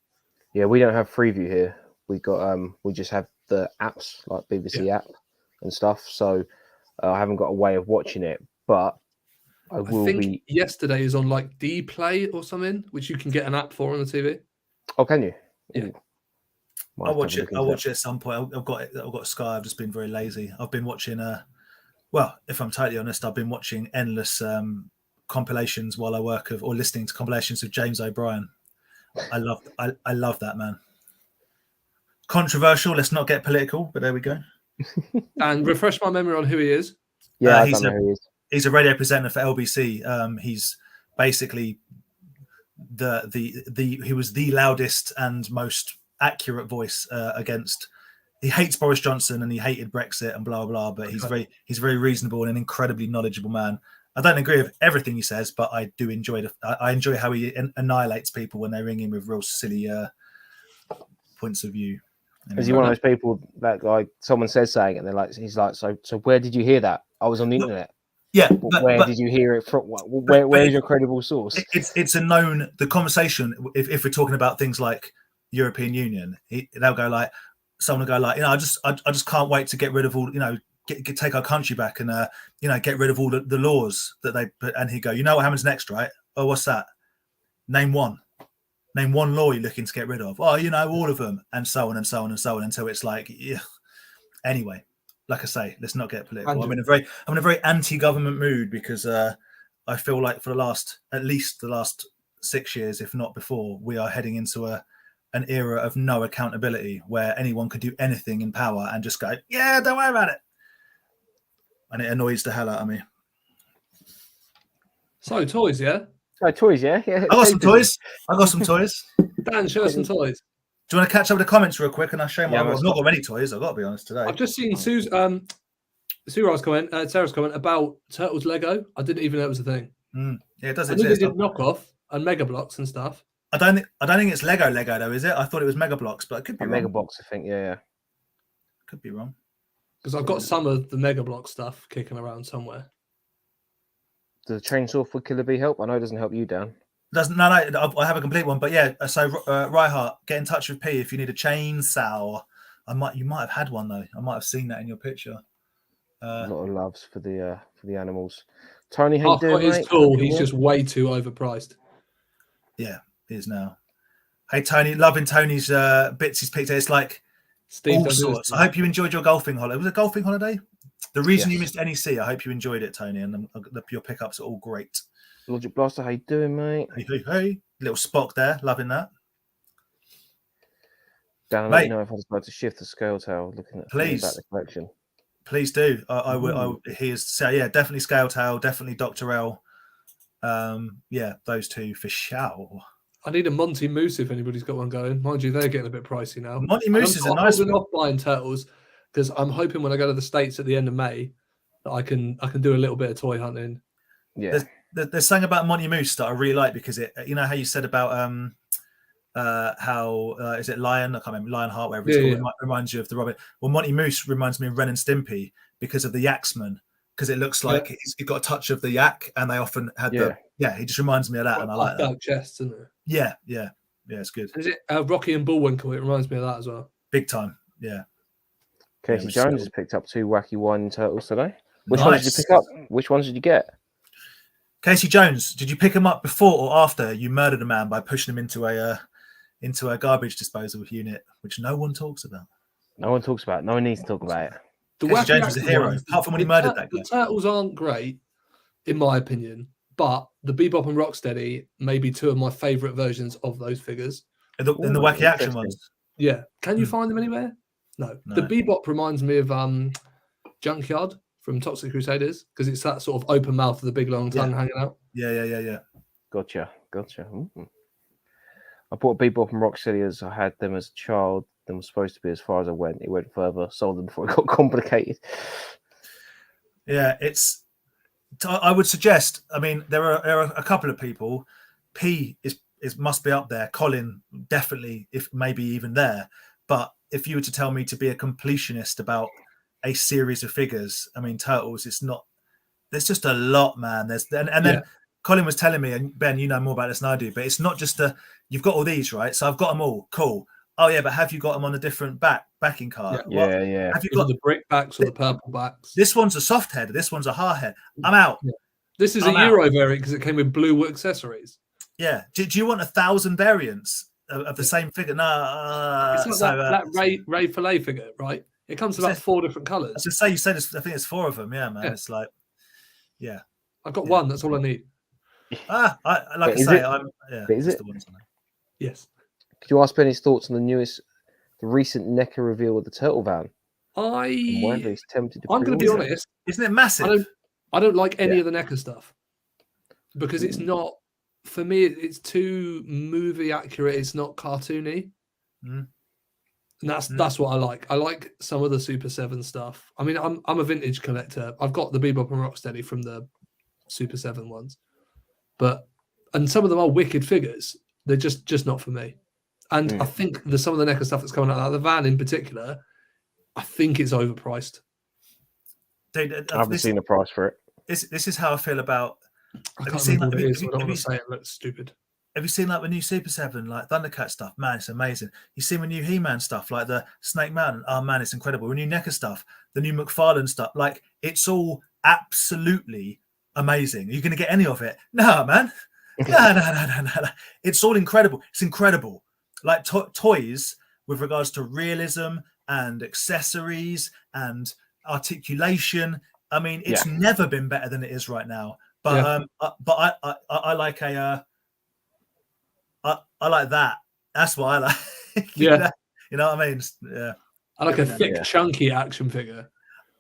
A: Yeah, we don't have Freeview here. We just have the apps like BBC app and stuff. So I haven't got a way of watching it, but I think
C: yesterday is on like D Play or something, which you can get an app for on the TV.
A: Oh, can you?
C: Yeah.
B: I'll watch it. I'll watch it at some point. I've got Sky. I've just been very lazy. I've been watching. Well, if I'm totally honest, I've been watching endless compilations while I work or listening to compilations of James O'Brien. I love that man. Controversial. Let's not get political, but there we go.
C: And refresh my memory on who he is.
A: Yeah, I don't know who he is.
B: He's a radio presenter for LBC. He's basically he was the loudest and most accurate voice against. He hates Boris Johnson and he hated Brexit and blah blah. But he's very reasonable and an incredibly knowledgeable man. I don't agree with everything he says, but I do enjoy I enjoy how he annihilates people when they ring him with real silly points of view.
A: Is he one of those people that like someone says something and they're like, he's like, so where did you hear that? I was on the internet.
B: Yeah,
A: but where did you hear it from? Where is your credible source?
B: It's a known the conversation. If we're talking about things like European Union, they'll go like, someone will go like, I just can't wait to get rid of all, take our country back and get rid of all the laws that they put. And he go, what happens next, right? Oh, what's that? Name one law you're looking to get rid of. Oh, all of them, and so on and so on and so on until it's like, yeah. Anyway, like I say, let's not get political. I'm in a very anti-government mood because I feel like for at least the last 6 years, if not before, we are heading into an era of no accountability where anyone could do anything in power and just go, yeah, don't worry about it. And it annoys the hell out of me.
C: So toys, yeah?
A: Oh, toys, yeah.
B: I got some toys.
C: Dan, show us some toys.
B: Do you want to catch up with the comments real quick and I'll show you I've not got many toys, I've got to be honest today.
C: I've just seen Sarah's comment about Turtles Lego. I didn't even know it was a thing.
B: Yeah, it does
C: exist. They did knockoff and Mega Blocks and stuff.
B: I don't think it's Lego though, is it? I thought it was Mega Blocks, but it could be wrong.
A: Mega Blocks, I think, yeah.
B: Could be wrong.
C: Because I've got some of the Mega Block stuff kicking around somewhere.
A: Does the chainsaw for Killer Bee help? I know it doesn't help you, Dan.
B: No, I have a complete one, but yeah. So Reinhardt, get in touch with P if you need a chainsaw. You might have had one though. I might have seen that in your picture.
A: A lot of loves for the animals. Tony, how you doing,
C: mate? Cool. He's just way too overpriced.
B: Yeah, he is now. Hey Tony, loving Tony's bits he's picked. It's like Steve all sorts. I hope you enjoyed your golfing holiday. Was it a golfing holiday? The reason you missed NEC, I hope you enjoyed it, Tony, and your pickups are all great.
A: Logic Blaster, how you doing, mate?
B: Hey. Little Spock there, loving that.
A: Dan, let me know if I'd like to shift the scale tail, looking at the collection.
B: Please do. I will. He is. So yeah, definitely Scale Tail, definitely Dr. L. Yeah, those two for sure.
C: I need a Monty Moose if anybody's got one going. Mind you, they're getting a bit pricey now.
B: Monty Moose is a nice one.
C: I'm off buying turtles because I'm hoping when I go to the States at the end of May that I can do a little bit of toy hunting.
A: Yeah.
B: There's something about Monty Moose that I really like because it, you know how you said about how is it Lion? I can't remember, Lionheart, whatever it's called. Reminds you of the Robin. Well, Monty Moose reminds me of Ren and Stimpy because of the Yaxman, because it looks like he's got a touch of the yak, and they often had he just reminds me of that, and I like that.
C: Chests, isn't it?
B: Yeah, it's good.
C: Is it Rocky and Bullwinkle? It reminds me of that as well.
B: Big time, yeah.
A: Casey Jones has picked up 2 wacky wine turtles today. Which
B: Nice.
A: ones did you pick up? Which ones did you get?
B: Casey Jones, did you pick him up before or after you murdered a man by pushing him into a garbage disposal unit, which no one talks about?
A: No one talks about it. No one needs to talk about it.
B: Casey Jones was a hero, apart from when he murdered that guy.
C: The turtles aren't great, in my opinion, but the Bebop and Rocksteady may be 2 of my favourite versions of those figures.
B: In the wacky action ones.
C: Yeah. Can you find them anywhere? No. The Bebop reminds me of Junkyard from Toxic Crusaders, because it's that sort of open mouth with the big long tongue hanging out.
B: Yeah.
A: Gotcha. I bought Bebop and Rocksteady as I had them as a child. Them was supposed to be as far as I went. It went further. Sold them before it got complicated.
B: Yeah, I would suggest. I mean, there are a couple of people. P is must be up there. Colin definitely, if maybe even there. But if you were to tell me to be a completionist about a series of figures, I mean, Turtles, it's not. There's just a lot, man. Then Colin was telling me, and Ben, you know more about this than I do, but it's not just you've got all these, right? So I've got them all. Cool. Oh yeah, but have you got them on a different backing card?
A: Yeah.
B: Have you got
C: the brick backs or the purple backs?
B: This one's a soft head. This one's a hard head. I'm out.
C: Yeah. This is a Euro variant because it came with blue accessories.
B: Yeah. Do you want 1,000 variants of the same figure? No.
C: It's like that Ray Fillet figure, right? It comes in about 4 different colours.
B: I was just say, you said I think it's 4 of them. Yeah, man.
C: Yeah.
B: It's like,
C: I've got one. That's all I need.
A: Is it?
B: The ones on there.
C: Yes.
A: Could you ask Benny's thoughts on the recent NECA reveal of the Turtle Van?
C: I'm
A: going to
C: be honest.
B: Isn't it massive?
C: I don't like any of the NECA stuff because it's not, for me, it's too movie accurate. It's not cartoony. And that's what I like. I like some of the Super 7 stuff. I mean, I'm a vintage collector. I've got the Bebop and Rocksteady from the Super 7 ones, and some of them are wicked figures. They're just not for me. And I think some of the NECA stuff that's coming out, like the van in particular, I think it's overpriced.
B: Dude,
A: I haven't seen the price for it.
B: This is how I feel about.
C: I can't remember what it is. I don't want to say it looks stupid.
B: Have you seen like the new Super 7, like Thundercat stuff? Man, it's amazing. You seen the new He-Man stuff, like the Snake Mountain? Oh man, it's incredible. The new NECA stuff, the new McFarlane stuff, like it's all absolutely amazing. Are you going to get any of it? No, man. No. It's all incredible. It's incredible. Like toys with regards to realism and accessories and articulation. I mean, it's never been better than it is right now. But I like I like that. That's what I like. You know what I mean? Yeah.
C: I like a thick, chunky action figure.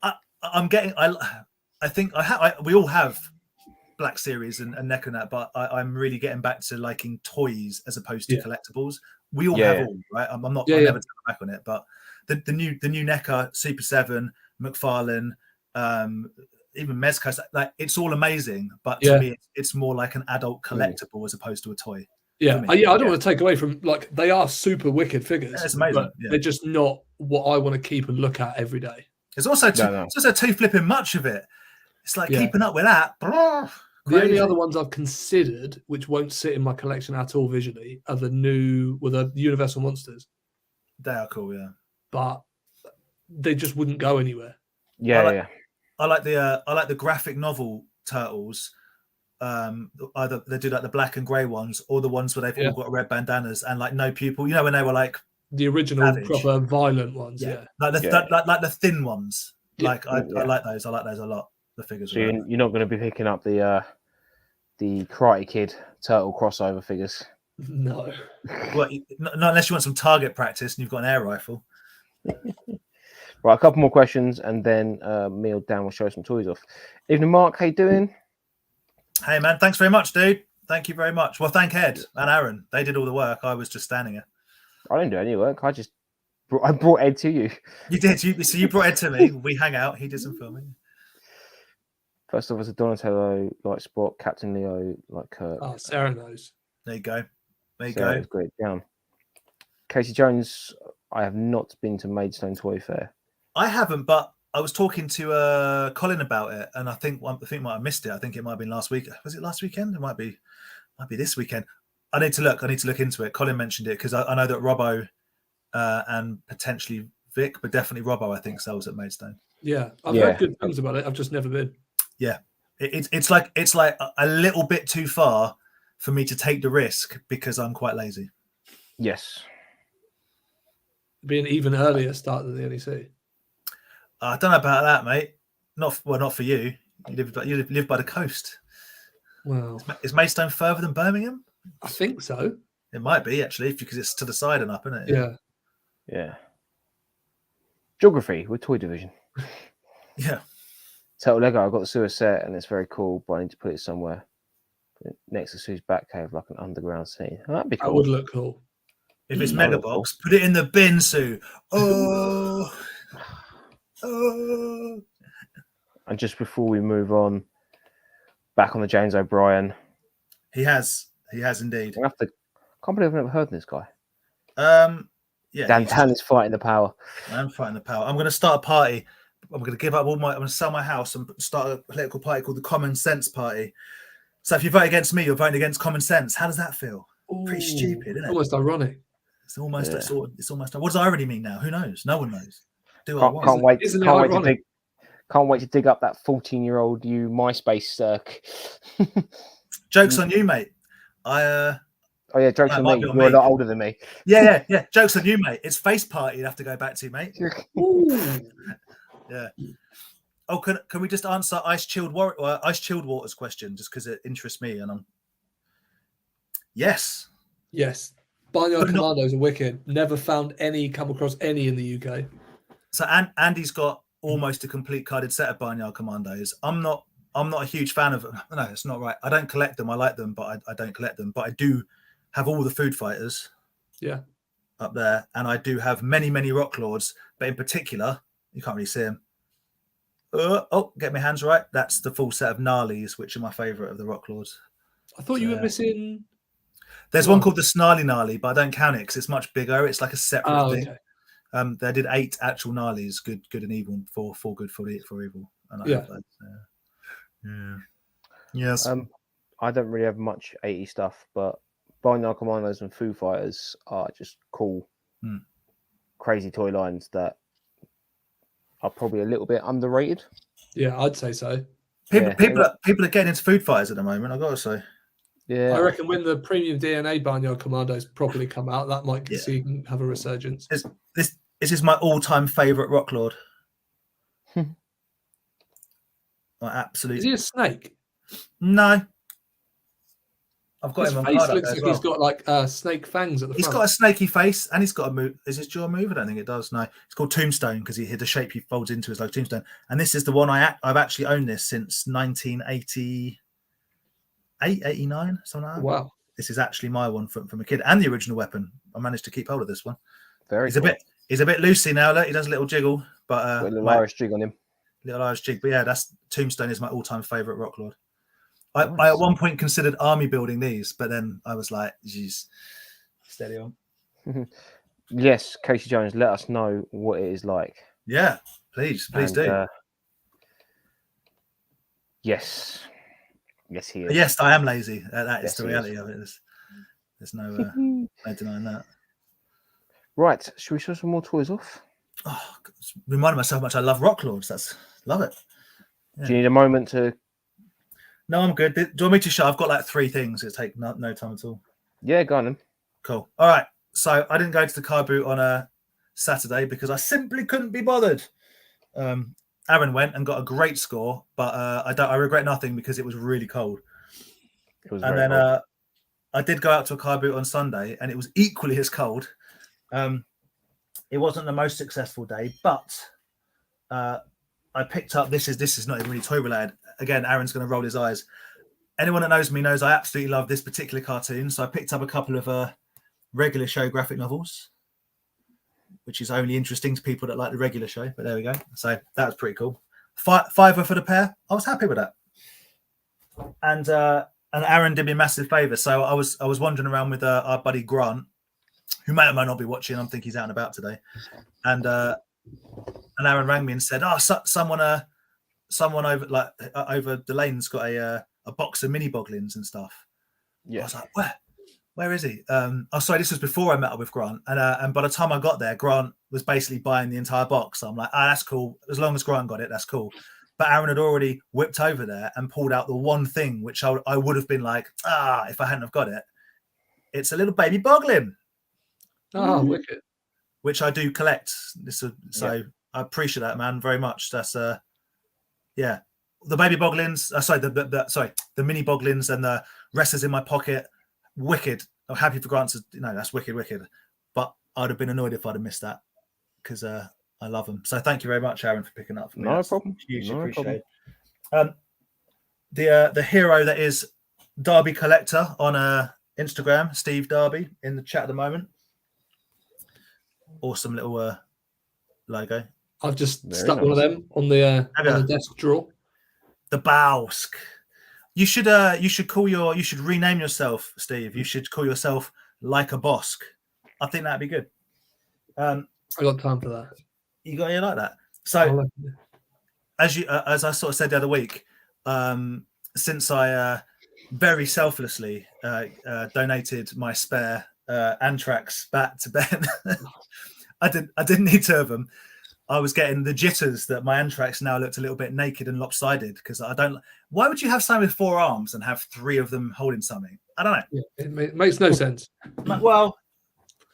B: I think we all have Black Series and NECA and that, but I'm really getting back to liking toys as opposed to collectibles. We all have all, right? I'm not. I'll never turn back on it. But the new NECA, Super 7, McFarlane, even Mezco, like it's all amazing. But to me, it's more like an adult collectible as opposed to a toy.
C: Yeah, I don't want to take away from, like, they are super wicked figures.
B: Yeah, it's amazing.
C: But they're just not what I want to keep and look at every day.
B: It's also too flipping much of it. It's like keeping up with that.
C: The only other ones I've considered, which won't sit in my collection at all visually, are the Universal Monsters.
B: They are cool, yeah.
C: But they just wouldn't go anywhere.
B: I like the graphic novel Turtles. Either they do like the black and grey ones, or the ones where they've all got red bandanas and like no pupil. You know, when they were like
C: the original proper violent ones,
B: like the thin ones. Like I like those. I like those a lot. The figures.
A: So you're not going to be picking up the Karate Kid turtle crossover figures.
C: No.
B: Well, not unless you want some target practice and you've got an air rifle.
A: Right, a couple more questions, and then me or Dan will show some toys off. Evening, Mark. How you doing?
B: Hey, man. Thanks very much, dude. Thank you very much. Well, thank Ed and Aaron. They did all the work. I was just standing here.
A: I didn't do any work. I brought Ed to you.
B: You did. So you brought Ed to me. We hang out. He did some filming.
A: First off, as a Donatello, like Spot, Captain Leo, like Kurt.
C: Oh, Sarah knows.
B: There you go. There you
A: So
B: go.
A: it's great down. Casey Jones, I have not been to Maidstone Toy Fair.
B: I haven't, but I was talking to Colin about it, and I think might have missed it. I think it might have been last week. Was it last weekend? It might be this weekend. I need to look into it. Colin mentioned it because I know that Robbo and potentially Vic, but definitely Robbo, I think, sells at Maidstone.
C: Yeah, I've heard good things about it. I've just never been.
B: Yeah, it's like a little bit too far for me to take the risk because I'm quite lazy.
A: Yes.
C: Be an even earlier start than the NEC.
B: I don't know about that, mate. Not for you. You live by the coast.
C: Well,
B: is Maidstone further than Birmingham?
C: I think so.
B: It might be actually because it's to the side and up, isn't it?
C: Yeah.
A: Geography with Toy Division.
B: Yeah.
A: Total Lego. I've got the sewer set and it's very cool, but I need to put it somewhere next to Sue's back cave, like an underground scene. Oh, that'd be cool.
C: That would look cool.
B: If it's Mega Box, put it in the bin, Sue. Oh.
A: And just before we move on, back on the James O'Brien.
B: He has indeed.
A: I can't believe I've never heard of this guy.
B: Yeah.
A: Dan is fighting the power.
B: I'm fighting the power. I'm going to start a party. I'm going to give up I'm going to sell my house and start a political party called the Common Sense Party. So if you vote against me, you're voting against common sense. How does that feel?
C: Ooh,
B: pretty stupid, isn't it?
C: Almost ironic.
B: It's almost. What does irony mean now? Who knows? No one knows.
A: Can't wait to dig up that 14-year-old you MySpace circ.
B: Jokes on you, mate.
A: Oh yeah, jokes on me. You're a lot older than me.
B: Yeah. Jokes on you, mate. It's face party you'd have to go back to, mate. Yeah. Oh, can we just answer ice chilled water's question just because it interests me and I'm. Yes.
C: Barnyard Commandos are wicked. Never come across any in the UK.
B: So Andy's got almost a complete carded set of Barnyard Commandos. I'm not a huge fan of them. No, it's not right. I don't collect them. I like them, but I don't collect them. But I do have all the food fighters.
C: Yeah.
B: Up there, and I do have many Rock Lords, but in particular, you can't really see them. Get my hands right. That's the full set of Gnarlies, which are my favourite of the Rock Lords.
C: I thought you were missing.
B: There's one called the Snarly Gnarly, but I don't count it because it's much bigger. It's like a separate thing. Okay. They did 8 actual Gnarlies, good and evil, for good, for evil. And I have those. Yes.
A: I don't really have much 80s stuff, but Barnyard Commandos and Foo Fighters are just cool, crazy toy lines that are probably a little bit underrated.
C: Yeah, I'd say so.
B: People are getting into food fighters at the moment, I've got to say.
A: Yeah,
C: I reckon when the premium DNA Barnyard Commandos properly come out, that might have a resurgence.
B: This is my all-time favourite Rock Lord. Absolutely.
C: Is he a snake?
B: No. I've got
C: his
B: him on
C: face
B: card
C: looks like he's got like snake fangs at the front.
B: He's got a snaky face and he's got a move. Is his jaw move? I don't think it does. No, it's called Tombstone because the shape he folds into is like Tombstone. And this is the one I've actually owned this since 1988, 89, something like that.
C: Wow.
B: This is actually my one from a kid and the original weapon. I managed to keep hold of this one.
A: Very.
B: He's a bit loosey now. Look, he does a little jiggle, but
A: a little Irish jig on him.
B: Little Irish jig, but yeah, that's Tombstone is my all-time favorite Rock Lord. I at one point considered army building these, but then I was like, geez, steady on.
A: Yes, Casey Jones, let us know what it is like.
B: Yeah, please do.
A: Yes, he is.
B: Yes, I am lazy. That is the reality of it. There's no denying that. Right,
A: should we show some more toys off?
B: Oh, reminding myself how much I love Rock Lords. Love it.
A: Yeah. Do you need a moment to?
B: No, I'm good. Do you want me to show? I've got like 3 things. It'll take no time at all.
A: Yeah, go on then.
B: Cool. All right. So I didn't go to the car boot on a Saturday because I simply couldn't be bothered. Aaron went and got a great score, but I regret nothing because it was really cold.
A: It was very cold.
B: I did go out to a car boot on Sunday and it was equally as cold. It wasn't the most successful day, but I picked up. This is not even really toy related. Again, Aaron's going to roll his eyes. anyone that knows me knows I absolutely love this particular cartoon. So I picked up a couple of regular show graphic novels, which is only interesting to people that like the regular show. But there we go. So that was pretty cool. $5 for the pair. I was happy with that. And Aaron did me a massive favour. So I was wandering around with our buddy Grant, who may or may not be watching. I think he's out and about today. And Aaron rang me and said, "Oh, someone over the lane's got a box of mini boglins and stuff." Yeah. I was like, where is he? Oh, sorry, this was before I met up with Grant. And by the time I got there, Grant was basically buying the entire box. So I'm like, that's cool. As long as Grant got it, that's cool. But Aaron had already whipped over there and pulled out the one thing which I would have been like, if I hadn't have got it. It's a little baby boglin.
C: Oh, wicked.
B: Which I do collect. I appreciate that, man, very much. That's the baby boglins. The mini boglins and the wrestlers in my pocket. Wicked. I'm happy for Grant to, that's wicked. But I'd have been annoyed if I'd have missed that because I love them. So thank you very much, Aaron, for picking up for me.
A: No problem.
B: Hugely appreciate. The hero that is Derby Collector on Instagram, Steve Derby, in the chat at the moment. Awesome little logo.
C: I've just stuck one of them on the desk drawer.
B: The Bausk. You should rename yourself, Steve. You should call yourself Like a Bosk. I think that'd be good.
C: I got time for that.
B: You like that. So as I sort of said the other week, since I very selflessly donated my spare Anthrax bat to Ben, I didn't need two of them. I was getting the jitters that my Anthrax now looked a little bit naked and lopsided because I don't. Why would you have something with 4 arms and have 3 of them holding something? I don't know.
C: Yeah, it makes no sense.
B: Well,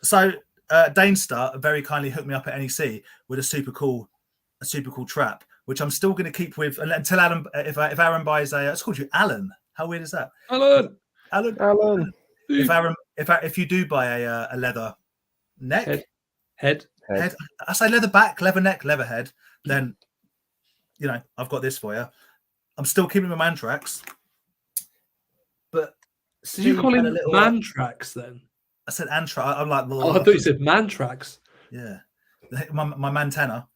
B: so Danestar very kindly hooked me up at NEC with a super cool trap, which I'm still going to keep with until Alan. If Aaron buys it's called you Alan. How weird is that?
C: Alan.
B: If you do buy a leather neck
C: head,
B: I say leather back, leather neck, leather head, then I've got this for you. I'm still keeping my Mantrax. But
C: did you call him Mantrax then?
B: I said Antrax. I'm like,
C: I thought you said Mantrax.
B: Yeah, my Mantana.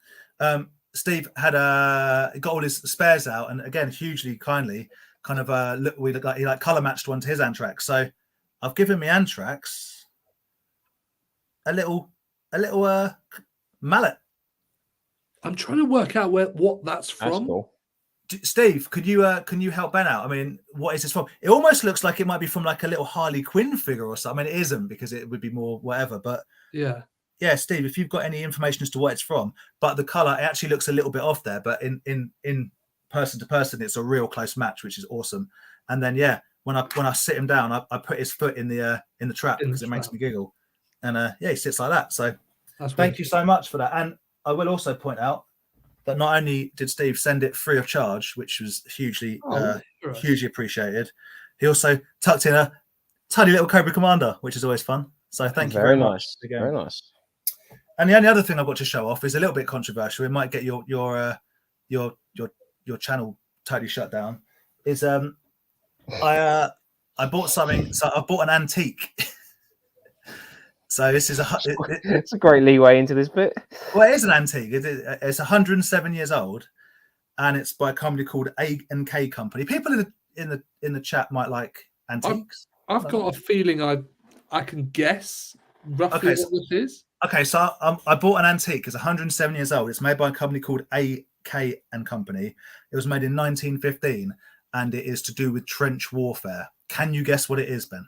B: Steve had got all his spares out, and again, hugely kindly, kind of he color matched one to his Antrax. So I've given me Antrax a little mallet.
C: I'm trying to work out what that's from.
A: That's cool.
B: Steve, could you help Ben out? I mean, what is this from? It almost looks like it might be from like a little Harley Quinn figure or something. I mean, it isn't because it would be more whatever. But yeah, Steve, if you've got any information as to what it's from, but the color it actually looks a little bit off there. But in person to person, it's a real close match, which is awesome. And then when I sit him down, I put his foot in the trap because it makes me giggle. And he sits like that. So thank you so much for that. And I will also point out that not only did Steve send it free of charge, which was hugely appreciated, he also tucked in a tiny little Cobra Commander, which is always fun. So thank you very much.
A: Very nice.
B: And the only other thing I've got to show off is a little bit controversial. It might get your channel totally shut down. Is I bought something. So I bought an antique. So this is
A: it's a great leeway into this bit.
B: Well, it is an antique. It's 107 years old, and it's by a company called A&K Company. People in the chat might like antiques.
C: I've got a feeling I can guess roughly what this is.
B: Okay, so I bought an antique. It's 107 years old. It's made by a company called A&K Company. It was made in 1915, and it is to do with trench warfare. Can you guess what it is, Ben?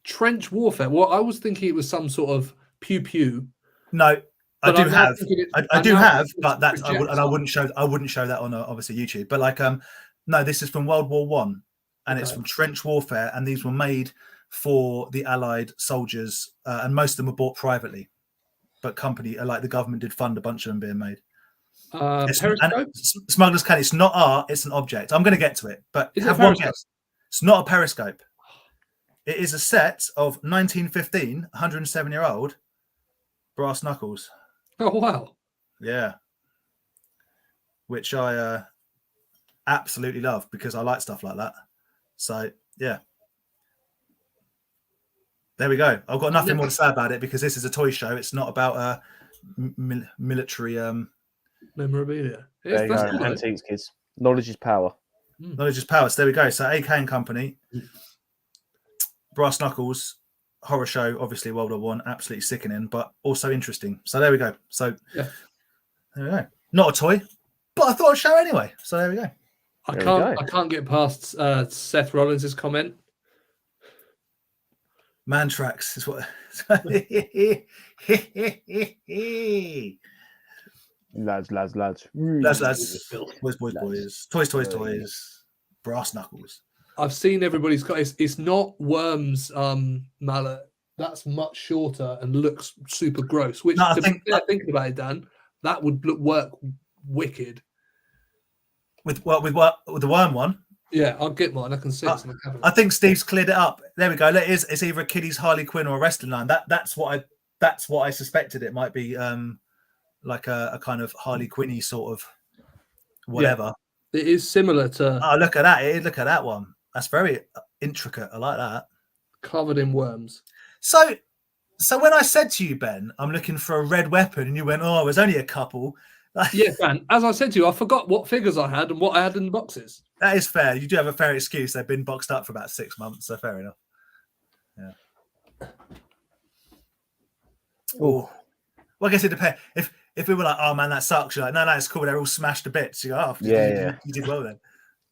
C: Trench warfare. Well, I was thinking it was some sort of pew pew.
B: No, I do have, but that's
C: I
B: wouldn't show that on obviously YouTube. But like no, this is from World War One, and it's from trench warfare, and these were made for the Allied soldiers, and most of them were bought privately, but company like the government did fund a bunch of them being made. Smuggler's Cunning. It's not art; it's an object. I'm going to get to it, but have one guess. It's not a periscope. It is a set of 1915, 107-year-old brass knuckles.
C: Oh wow!
B: Yeah, which I absolutely love because I like stuff like that. So yeah, there we go. I've got nothing more to say about it because this is a toy show. It's not about military
C: memorabilia.
A: There you go.
C: Cool,
A: Antiques, kids. Knowledge is power.
B: Knowledge is power. So there we go. So AK and Company, Brass Knuckles, horror show, obviously World War One, absolutely sickening, but also interesting. So there we go. So there we go. Not a toy, but I thought I'd show anyway. So there we go.
C: I can't get past Seth Rollins' comment.
B: Man tracks is what.
A: Lads.
B: Boys. Toys. Brass Knuckles.
C: I've seen everybody's got it's not Worm's mallet. That's much shorter and looks super gross. Which
B: No,
C: thinking about it, Dan, that would work wicked.
B: With the Worm one.
C: Yeah, I'll get mine. I can see it in the cabinet.
B: I think Steve's cleared it up. There we go. It's either a kiddies Harley Quinn or a wrestling line. That's what I suspected. It might be like a kind of Harley Quinny sort of whatever.
C: Yeah, it is similar to.
B: Oh, look at that! Look at that one. That's very intricate. I like that.
C: Covered in worms.
B: So when I said to you, Ben, I'm looking for a red weapon, and you went, "Oh, there's only a couple."
C: Yeah, Ben. As I said to you, I forgot what figures I had and what I had in the boxes.
B: That is fair. You do have a fair excuse. They've been boxed up for about 6 months, so fair enough. Yeah. Oh, well, I guess it depends. If we were like, "Oh man, that sucks," you're like, "No, it's cool. They're all smashed to bits." You go, "Oh,
A: yeah.
B: You did well then."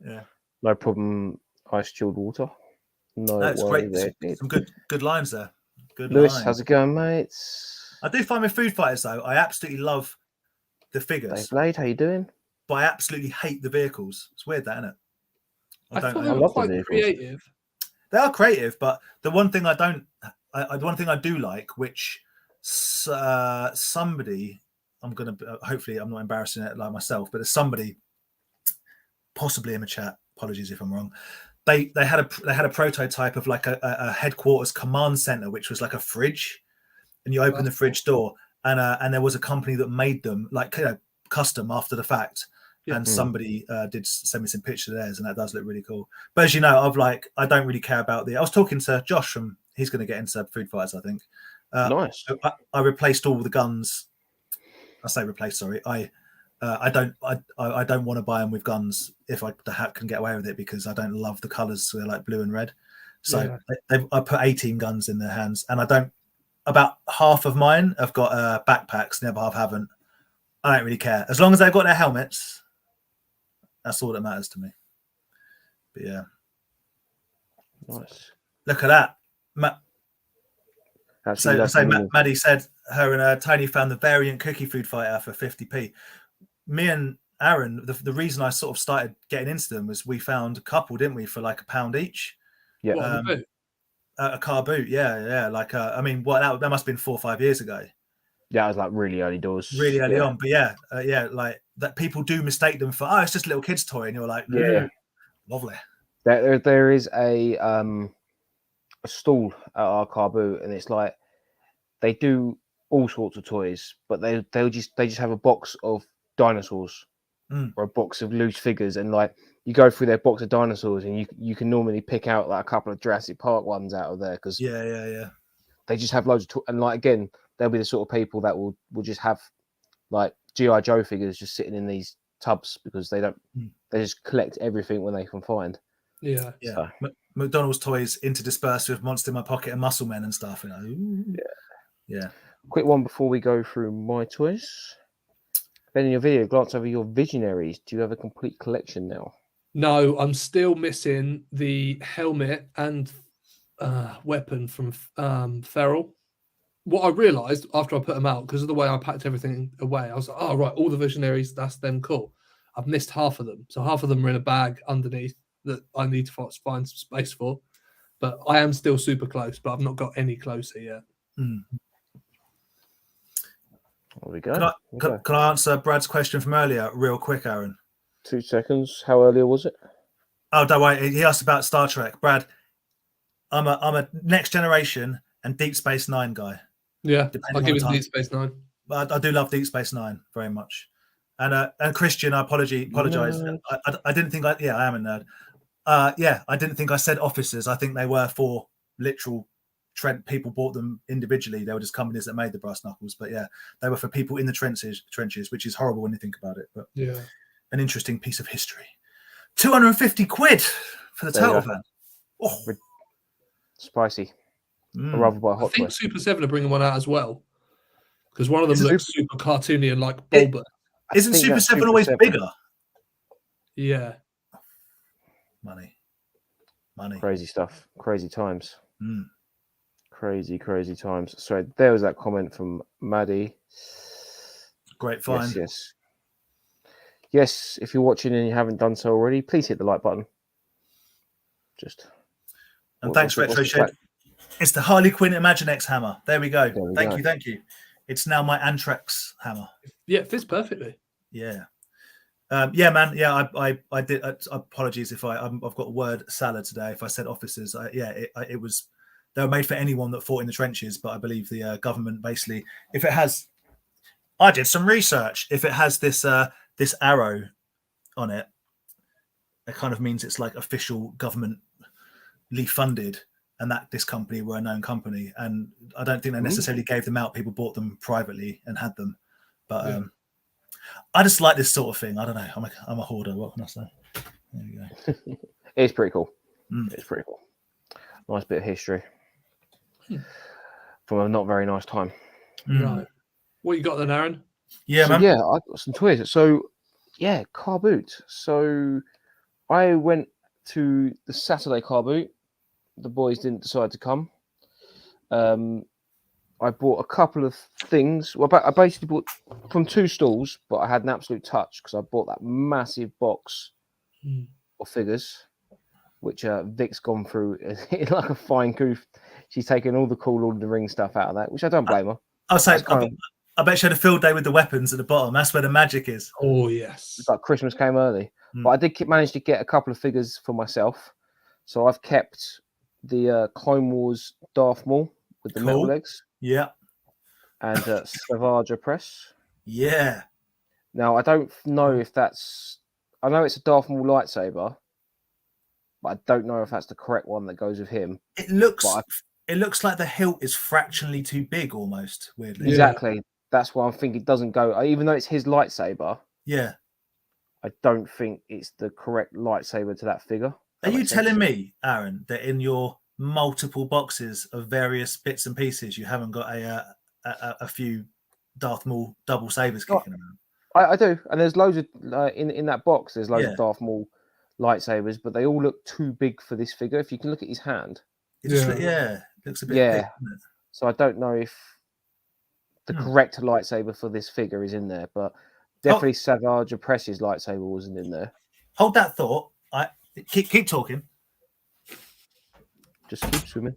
B: Yeah.
A: No problem. Ice chilled water. No,
B: it's great. Some good lines there. Good
A: Lewis,
B: lines.
A: how's it going, mates?
B: I do find with Food Fighters though, I absolutely love the figures.
A: Dave Blade, how you doing?
B: But I absolutely hate the vehicles. It's weird, that, isn't it?
C: I thought they were quite creative.
B: They are creative, but the one thing the one thing I do like, which somebody, hopefully I'm not embarrassing it like myself, but there's somebody possibly in the chat. Apologies if I'm wrong. They had a prototype of like a headquarters command center, which was like a fridge, and you open the fridge door, and there was a company that made them like custom after the fact. Yeah. And somebody did send me some pictures of theirs, and that does look really cool. But as you know, I don't really care about I was talking to Josh he's going to get into Food Fighters, I think.
A: Nice.
B: I replaced all the guns. I say replaced. Sorry, I don't want to buy them with guns if I can get away with it because I don't love the colours. So they're like blue and red. So I put 18 guns in their hands, and I don't. About half of mine have got backpacks, and the other half haven't. I don't really care as long as they've got their helmets. That's all that matters to me. But yeah,
A: nice.
B: Look at that. Maddie said her and Tony found the variant cookie food fighter for 50p. Me and Aaron, the reason I sort of started getting into them was we found a couple, didn't we, for like £1 each?
A: Yeah.
B: A car boot, yeah. Like, that must have been 4 or 5 years ago.
A: Yeah, it was like really early doors.
B: Really early on, but like that people do mistake them for, it's just a little kid's toy, and you're like, lovely.
A: There is a stall at our car boot, and it's like they do all sorts of toys, but they just have a box of dinosaurs or a box of loose figures, and like you go through their box of dinosaurs, and you can normally pick out like a couple of Jurassic Park ones out of there because they just have loads of and like again they'll be the sort of people that will just have like G.I. Joe figures just sitting in these tubs because they just collect everything when they can find.
C: Yeah.
B: So. McDonald's toys interdispersed with Monster in My Pocket and Muscle Men and stuff. Yeah.
A: Quick one before we go through my toys. Ben, in your video, glance over your Visionaries. Do you have a complete collection now?
C: No, I'm still missing the helmet and weapon from Feral. What I realised after I put them out, because of the way I packed everything away, I was like, oh, right, all the Visionaries, that's them, cool. I've missed half of them. So half of them are in a bag underneath that I need to find some space for. But I am still super close, but I've not got any closer yet.
A: There we go.
B: Can I answer Brad's question from earlier real quick, Aaron?
A: 2 seconds. How earlier was it?
B: Oh, don't worry. He asked about Star Trek. Brad, I'm a Next Generation and Deep Space Nine guy.
C: Yeah, I'll give it Deep Space Nine.
B: But I do love Deep Space Nine very much. And Christian, I apologize.
A: Nerd.
B: I didn't think I am a nerd. I didn't think I said officers. I think they were for literal people bought them individually. They were just companies that made the brass knuckles. But yeah, they were for people in the trenches, which is horrible when you think about it. But
C: yeah,
B: an interesting piece of history. 250 quid for the turtle van. Oh.
A: Spicy. Rather by Hot
C: I think
A: Toy.
C: Super 7 are bringing one out as well. Because one of them looks super cartoony and like bulbous.
B: Isn't Super 7 always bigger?
C: Yeah.
B: Money.
A: Crazy stuff. Crazy times.
B: Mm.
A: Crazy times. So there was that comment from Maddie.
B: Great find.
A: Yes, if you're watching and you haven't done so already, please hit the like button.
B: Thanks, Retro Shed. It's the Harley Quinn Imaginext hammer. There we go. Thank you. It's now my Anthrax hammer.
C: Yeah, it fits perfectly.
B: Yeah. Man. Yeah, I did. Apologies if I've got word salad today. If I said officers, it was. They were made for anyone that fought in the trenches, but I believe the government basically, if it has, I did some research. If it has this this arrow on it, it kind of means it's like official governmently funded, and that this company were a known company. And I don't think they necessarily gave them out. People bought them privately and had them, but I just like this sort of thing. I don't know. I'm a hoarder. What can I say? There we go.
A: It's pretty cool. It's pretty cool. Nice bit of history from a not very nice time.
C: Right. What you got then, Aaron?
B: Yeah, man.
A: Yeah, I got some toys. So, yeah, car boot. So, I went to the Saturday car boot. The boys didn't decide to come. I bought a couple of things. Well, I basically bought from 2 stalls, but I had an absolute touch because I bought that massive box of figures, which Vic's gone through in like a fine goof. She's taken all the cool Lord of the Rings stuff out of that, which I don't blame her.
B: I was saying, I bet she had a field day with the weapons at the bottom. That's where the magic is.
C: Oh, yes.
A: It's like Christmas came early. But I did manage to get a couple of figures for myself. So I've kept the Clone Wars Darth Maul with the metal legs.
B: Yeah.
A: And Savage Press.
B: Yeah.
A: Now, I don't know if that's... I know it's a Darth Maul lightsaber, but I don't know if that's the correct one that goes with him.
B: It looks like the hilt is fractionally too big, almost, weirdly.
A: Exactly. That's why I think it doesn't go... Even though it's his lightsaber,
B: yeah,
A: I don't think it's the correct lightsaber to that figure.
B: Are you telling me, Aaron, that in your multiple boxes of various bits and pieces, you haven't got a few Darth Maul double sabers kicking around?
A: I do, and there's loads of in that box. There's loads of Darth Maul lightsabers, but they all look too big for this figure. If you can look at his hand,
B: it looks a bit big, doesn't it?
A: So I don't know if the correct lightsaber for this figure is in there, but definitely Savage Press's lightsaber wasn't in there.
B: Hold that thought. Keep talking.
A: Just keep swimming.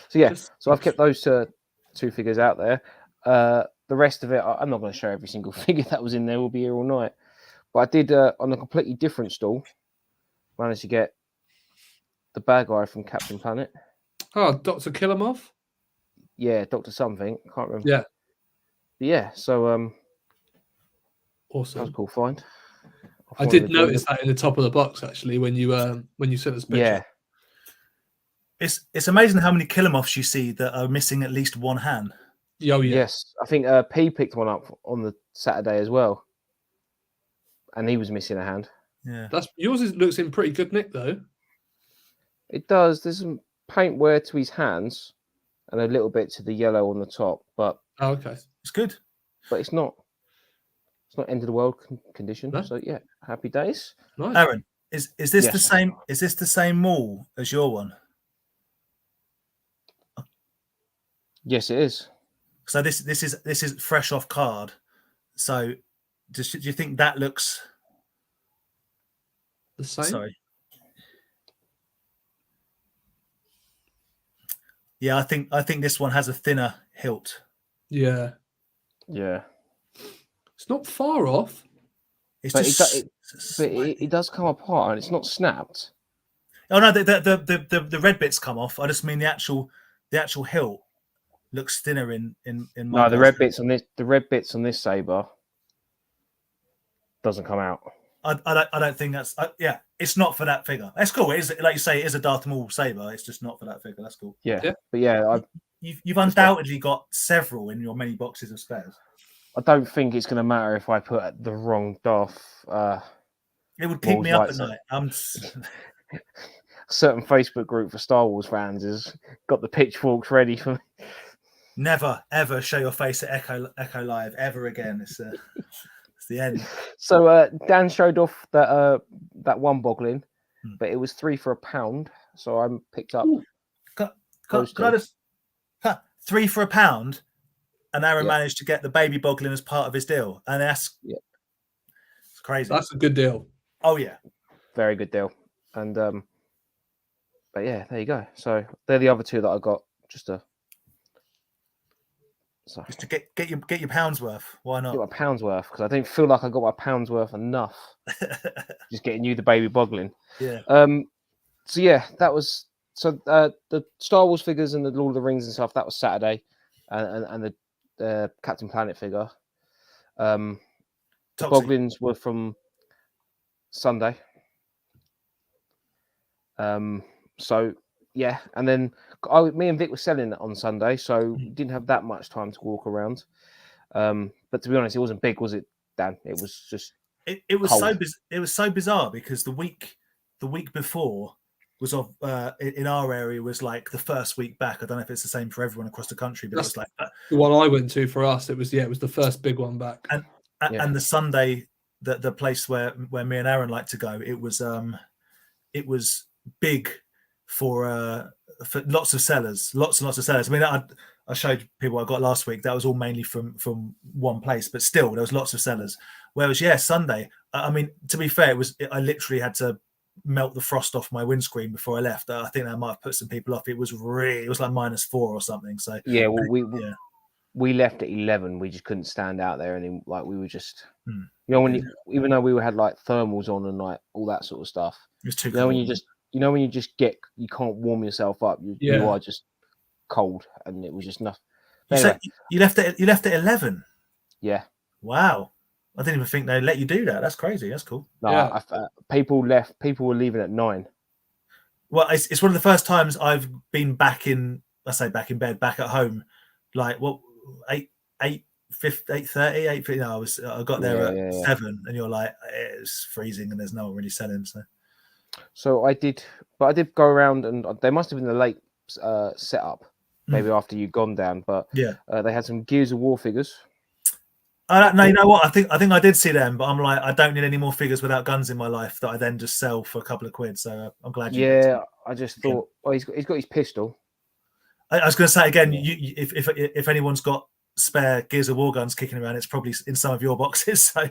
A: So yeah, so I've kept those 2 figures out there. The rest of it, I'm not going to show every single figure that was in there. We'll be here all night. But I did on a completely different stall. Managed to get the bad guy from Captain Planet.
C: Oh, Dr. Killamov?
A: Yeah, Dr. Something. I can't remember.
C: Yeah.
A: But yeah, so
C: awesome.
A: That was a cool find.
C: I did notice that in the top of the box actually when you sent us a picture.
B: Yeah. It's amazing how many Killamoffs you see that are missing at least one hand.
C: Oh yeah.
A: Yes. I think P picked one up on the Saturday as well. And he was missing a hand.
B: Yeah.
C: Yours looks in pretty good nick though.
A: It does. There's some paint wear to his hands and a little bit to the yellow on the top, but
C: okay.
B: It's good.
A: But it's not end of the world condition. No? So yeah, happy days.
B: Nice. Aaron, is this the same? Is this the same Maul as your one?
A: Yes, it is.
B: So this is fresh off card. So do you think that looks
C: the same?
B: Sorry. Yeah, I think this one has a thinner hilt.
C: Yeah.
A: Yeah.
C: It's not far off.
B: It's
A: but
B: just
A: it does come apart and it's not snapped.
B: Oh no, the red bits come off. I just mean the actual hilt looks thinner in my.
A: No, the red bits on this saber doesn't come out.
B: I don't think that's yeah. It's not for that figure. That's cool. It is, like you say, it is a Darth Maul saber. It's just not for that figure. That's cool.
A: Yeah,
C: Yeah.
A: but yeah,
B: You've undoubtedly got several in your many boxes of spares.
A: I don't think it's going to matter if I put the wrong Darth.
B: It would keep
A: Maul's
B: me up at
A: lightsaber.
B: night.
A: A certain Facebook group for Star Wars fans has got the pitchforks ready for me.
B: Never ever show your face at Echo Live ever again. It's the end.
A: So Dan showed off that one boggling, but it was 3 for £1. So I picked up.
B: Can I just 3 for £1? And Aaron managed to get the baby boggling as part of his deal, and it's crazy.
C: That's a good deal.
B: Oh yeah,
A: very good deal. And but yeah, there you go. So they're the other two that I got just to
B: get your pounds worth. Why not?
A: Get my pounds worth, because I don't feel like I got my pounds worth enough. Just getting you the baby boggling.
B: Yeah.
A: So yeah, that was the Star Wars figures and the Lord of the Rings and stuff. That was Saturday, and the Captain Planet figure. The Boglins were from Sunday. So yeah, and then me and Vic were selling it on Sunday, so didn't have that much time to walk around. But to be honest, it wasn't big, was it, Dan? It was just
B: it was
A: cold.
B: it was so bizarre because the week before was in our area was like the first week back. I don't know if it's the same for everyone across the country, but it was like
C: the one I went to for us. It was the first big one back.
B: And the Sunday, the place where me and Aaron like to go, it was big for lots of sellers, lots and lots of sellers. I mean, I showed people I got last week. That was all mainly from one place, but still there was lots of sellers. Whereas Sunday, I mean, to be fair, I literally had to melt the frost off my windscreen before I left. I think that might have put some people off. It was like -4 or something. So
A: yeah, well, we left at 11. We just couldn't stand out there, and like we were just, you know, even though we had like thermals on and like all that sort of stuff.
B: It was too
A: cold. When you can't warm yourself up. You are just cold, and it was just nothing.
B: Anyway. You left at 11.
A: Yeah.
B: Wow. I didn't even think they let you do that. That's crazy. That's cool.
A: No, people left. People were leaving at 9.
B: Well, it's one of the first times I've been back in bed, back at home. Like 8:30, 8:50. I got there at 7, and you're like, it's freezing, and there's no one really selling.
A: So I did go around, and they must have been the late setup, maybe after you'd gone down. But they had some Gears of War figures.
B: No, you know what? I think I did see them, but I'm like, I don't need any more figures without guns in my life that I then just sell for a couple of quid. So I'm glad you.
A: Yeah, I just thought, he's got his pistol.
B: I was going to say again, if anyone's got spare Gears of War guns kicking around, it's probably in some of your boxes. So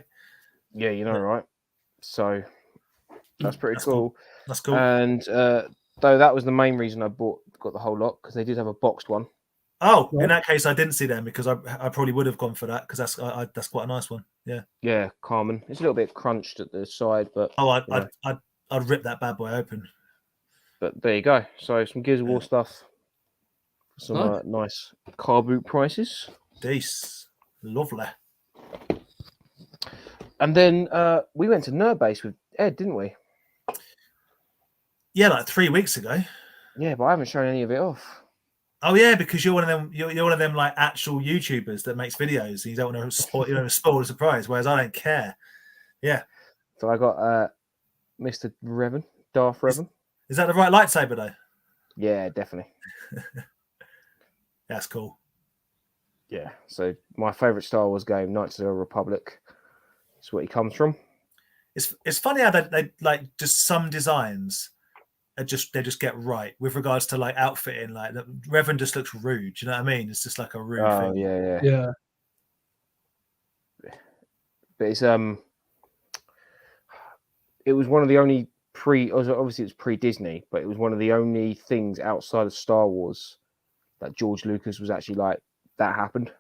A: yeah, you know, right? So that's pretty cool.
B: That's cool.
A: And though that was the main reason I got the whole lot, because they did have a boxed one.
B: Oh, in that case, I didn't see them, because I probably would have gone for that, because that's quite a nice one. Yeah.
A: Yeah, Carmen. It's a little bit crunched at the side, but
B: I'd rip that bad boy open.
A: But there you go. So some Gears of War stuff. Some nice car boot prices.
B: Decent. Lovely.
A: And then we went to Nerd Base with Ed, didn't we?
B: Yeah, like 3 weeks ago.
A: Yeah, but I haven't shown any of it off.
B: Oh yeah, because you're one of them. You're one of them like actual YouTubers that makes videos, and you don't want to spoil the surprise. Whereas I don't care. Yeah.
A: So I got Mr. Revan, Darth Revan.
B: Is that the right lightsaber though?
A: Yeah, definitely.
B: That's cool.
A: Yeah. So my favorite Star Wars game, Knights of the Republic, is what he comes from.
B: It's funny how they like just some designs. They just get right with regards to like outfitting. Like the Reverend just looks rude. Do you know what I mean? It's just like a rude thing.
A: Yeah. But it's it was one of the only obviously it was pre-Disney, but it was one of the only things outside of Star Wars that George Lucas was actually like, that happened.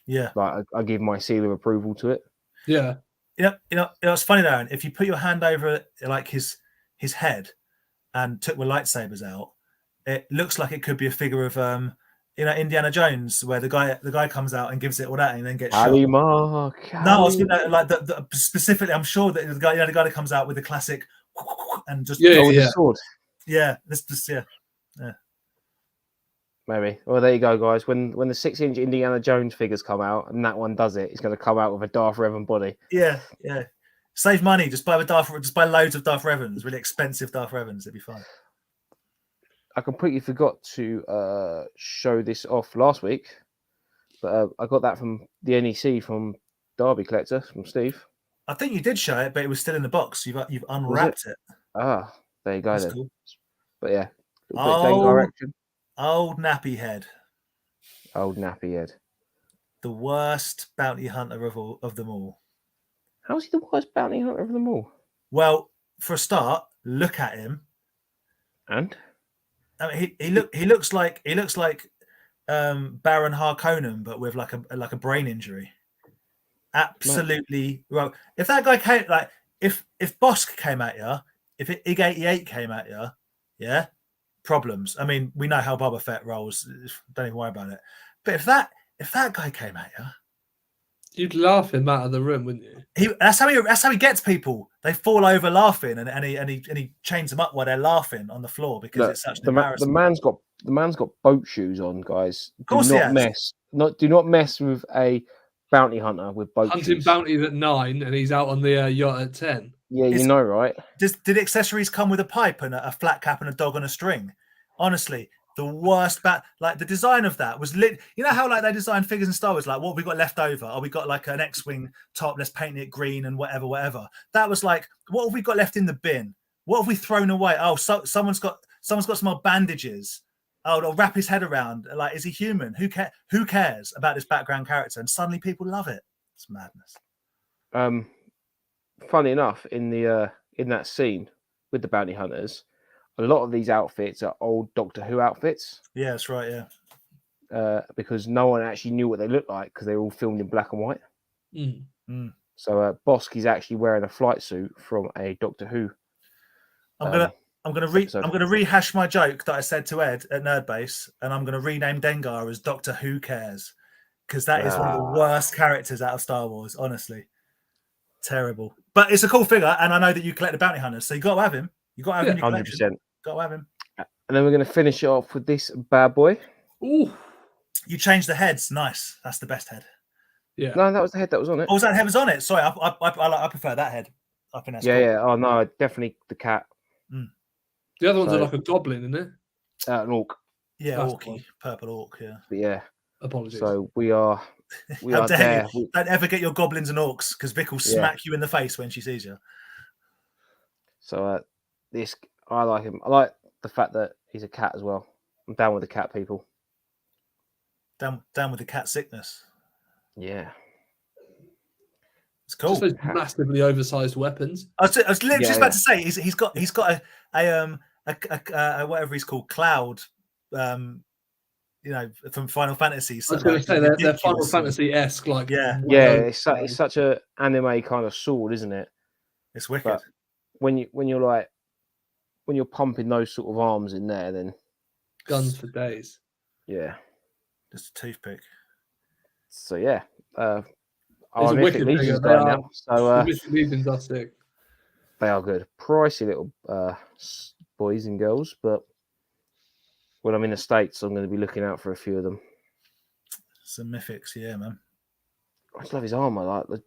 B: Yeah.
A: Like I give my seal of approval to it.
C: Yeah.
B: You know, it's funny, Darren. If you put your hand over like his head and took the lightsabers out, it looks like it could be a figure of you know, Indiana Jones, where the guy comes out and gives it all that and then gets shot.
A: Kalima,
B: No, I was gonna, like specifically. I'm sure that the guy that comes out with the classic and just
A: with the sword.
B: Yeah, let's just
A: Maybe. Well, there you go, guys. When the 6-inch Indiana Jones figures come out and that one does it, it's going to come out with a Darth Revan body.
B: Yeah. Save money. Just buy loads of Darth Revans, really expensive Darth Revans. It'd be fine.
A: I completely forgot to show this off last week, but I got that from the NEC from Derby Collector from Steve.
B: I think you did show it, but it was still in the box. You've unwrapped it.
A: Ah, there you go.
B: That's
A: then.
B: cool.
A: But yeah, Dengar action.
B: Old nappy head.
A: Old nappy head.
B: The worst bounty hunter of them all.
A: How's he the worst bounty hunter of them all?
B: Well, for a start, look at him.
A: And
B: I mean, he looks like Baron Harkonnen, but with like a brain injury. Absolutely. Well, if that guy came, like if Bosk came at you, if IG-88 came at you, yeah, problems. I mean, we know how Boba Fett rolls. Don't even worry about it. But if that guy came at you,
C: you'd laugh him out of the room, wouldn't you?
B: That's how he gets people. They fall over laughing, and he chains them up while they're laughing on the floor because it's such an embarrassment.
A: The man's got boat shoes on, guys.
B: Of course,
A: do not mess with a bounty hunter with boat shoes.
C: Hunting bounties at 9 and he's out on the yacht at 10.
A: Yeah, you know, right?
B: Did accessories come with a pipe and a flat cap and a dog on a string? Honestly, the worst like the design of that was lit. You know how like they design figures in Star Wars, like what have we got left over? Oh, we got like an X-wing top, let's paint it green and whatever. That was like, what have we got left in the bin? What have we thrown away? Oh, someone's got some old bandages. Oh, they'll wrap his head around. Like, is he human? Who cares about this background character? And suddenly people love it. It's madness.
A: Funny enough, in that scene with the bounty hunters, a lot of these outfits are old Doctor Who outfits.
B: Yeah, that's right. Yeah.
A: Because no one actually knew what they looked like because they were all filmed in black and white. So Bosk is actually wearing a flight suit from a Doctor Who.
B: I'm gonna rehash my joke that I said to Ed at Nerdbase, and I'm gonna rename Dengar as Doctor Who Cares, because that is one of the worst characters out of Star Wars. Honestly, terrible. But it's a cool figure, and I know that you collect the bounty hunters, so you got to have him. You got to have him in your collection. 100%. Got to have him.
A: And then we're gonna finish it off with this bad boy.
C: Ooh,
B: you changed the heads. Nice. That's the best head.
A: Yeah. No, that was the head that was on it.
B: Oh, was that head was on it? Sorry, I prefer that head. I think that's cool.
A: Yeah. Oh no, definitely the cat.
C: The other ones are like a goblin, isn't it?
A: An orc.
B: Yeah, orky, purple orc. Yeah.
A: But yeah.
C: Apologies.
A: So we are there.
B: Don't ever get your goblins and orcs, because Vic will smack you in the face when she sees you.
A: So I like him. I like the fact that he's a cat as well. I'm down with the cat people.
B: Down with the cat sickness.
A: Yeah.
B: It's cool.
C: Just those massively oversized weapons.
B: I was literally just about to say he's got a whatever he's called, Cloud, you know, from Final Fantasy.
C: I was going to say they're Final Fantasy-esque, like
A: it's such a anime kind of sword, isn't it?
B: It's wicked.
A: But when you're pumping those sort of arms in there, then
C: guns for days.
A: Yeah,
B: just a toothpick.
A: So yeah,
C: our Mythic Legions going now. So the Mythic Legions are sick.
A: They are good, pricey little boys and girls, but when I'm in the States, I'm going to be looking out for a few of them.
B: Some mythics, yeah, man.
A: I just love his armor. Like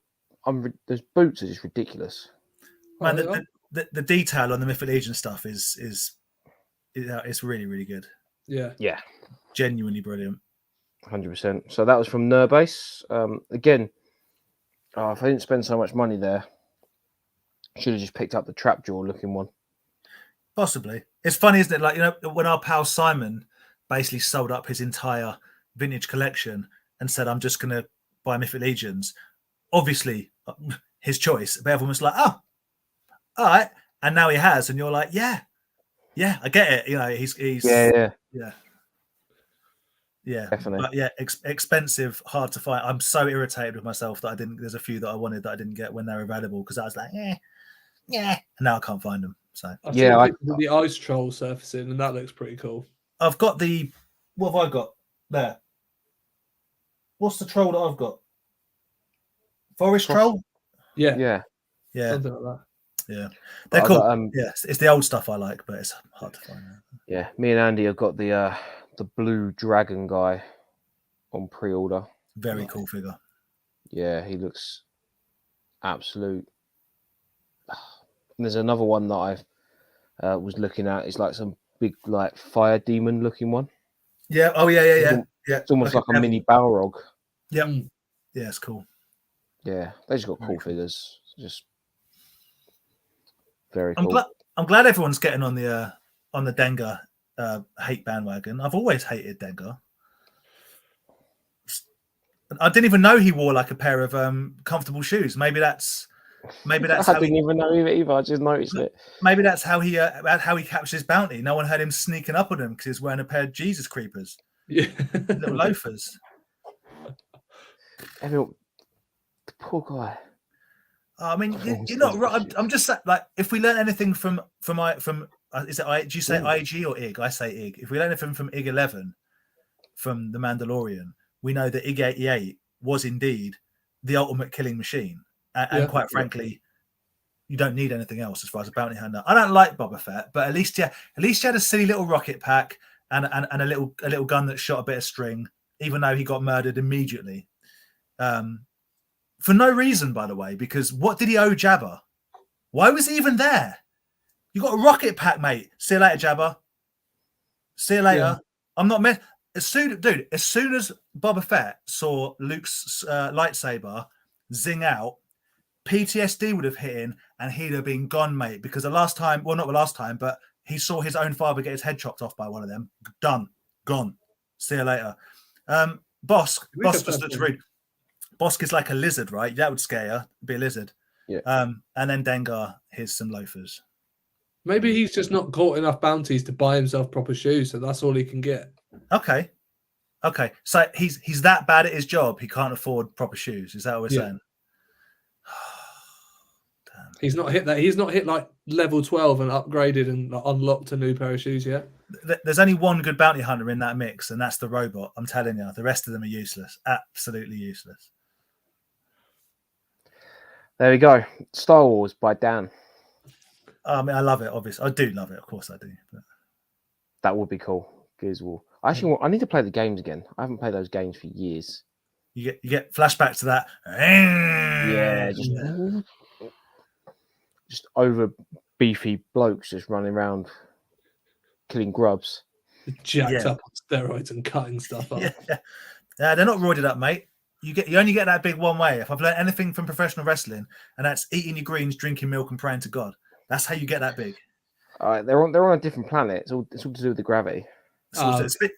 A: those boots are just ridiculous.
B: Man, the detail on the Mythic Legion stuff is really, really good.
C: Yeah,
B: genuinely brilliant.
A: 100%. So that was from Nerdbase. Again, if I didn't spend so much money there, I should have just picked up the Trapjaw looking one.
B: Possibly. It's funny, isn't it? Like, you know, when our pal Simon basically sold up his entire vintage collection and said, I'm just going to buy Mythic Legions. Obviously, his choice. But everyone was like, oh, all right. And now he has. And you're like, yeah, I get it. You know, he's Yeah,
A: definitely.
B: But yeah, expensive, hard to find. I'm so irritated with myself that there's a few that I wanted that I didn't get when they were available, because I was like, and now I can't find them. So
C: the ice troll surfacing, and that looks pretty cool.
B: I've got what have I got? There. What's the troll that I've got? Forest
A: Cross-
B: troll?
C: Yeah,
A: Yeah.
B: Yeah.
C: something like that.
B: Yeah. They're
A: I've
B: cool.
A: got,
B: Yeah, it's the old stuff I like, but it's hard to find now.
A: yeah, me and Andy have got the blue dragon guy on pre-order.
B: Very
C: Nice.
B: cool figure.
A: Yeah, he looks absolute. And there's another one that I was looking at. It's like some big, like fire demon looking one.
B: Yeah. Oh yeah.
A: It's almost like a mini Balrog.
B: Yeah.
C: Mm.
B: Yeah, it's cool.
A: Yeah, they just got
B: Very
A: cool
B: cool.
A: figures. Just very
B: I'm
A: cool.
B: glad everyone's getting on the Dengar hate bandwagon. I've always hated Dengar. I didn't even know he wore like a pair of comfortable shoes. Maybe that's
A: I
B: how
A: didn't even know either. I just noticed it.
B: maybe that's how he captured his bounty. No one heard him sneaking up on him because he was wearing a pair of Jesus creepers,
C: Yeah.
B: little loafers.
A: Everyone, the poor guy.
B: I mean,
A: Performance
B: you're not
A: is
B: right.
A: shit.
B: I'm just like, if we learn anything from is it do you say
A: Ooh.
B: IG or IG? I say IG. If we learn anything from IG 11, from The Mandalorian, we know that IG 88 was indeed the ultimate killing machine, and quite frankly, you don't need anything else as far as a bounty hunter. I don't like Boba Fett, but at least you had a silly little rocket pack and a little gun that shot a bit of string, even though he got murdered immediately. For no reason, by the way, because what did he owe Jabba? Why was he even there? You got a rocket pack, mate. See you later, Jabba. See you later.
C: Yeah.
B: I'm not as soon as Boba Fett saw Luke's lightsaber zing out, PTSD would have hit him and he'd have been gone, mate. Because not the last time, but he saw his own father get his head chopped off by one of them. Done. Gone. See you later. Bosk just looks rude. Bosk is like a lizard, right? That would scare you. Be a lizard.
A: Yeah.
B: And then Dengar, here's some loafers.
C: Maybe he's just not caught enough bounties to buy himself proper shoes, so that's all he can get.
B: Okay. So he's that bad at his job, he can't afford proper shoes. Is that what we're saying? Damn.
C: He's not hit that. He's not hit like level 12 and upgraded and like, unlocked a new pair of shoes yet.
B: There's only one good bounty hunter in that mix, and that's the robot. I'm telling you, the rest of them are useless. Absolutely useless.
A: There we go. Star Wars by Dan.
B: I mean, I love it. Obviously, I do love it. Of course, I do. But...
A: That would be cool. Gears of War. I need to play the games again. I haven't played those games for years.
B: You get flashbacks to that.
A: Yeah, just over beefy blokes just running around killing grubs.
C: Jacked up on steroids and cutting stuff up.
B: Yeah, they're not roided up, mate. You only get that big one way. If I've learned anything from professional wrestling, and that's eating your greens, drinking milk, and praying to God. That's how you get that big.
A: All right, they're on a different planet. It's all to do with the gravity.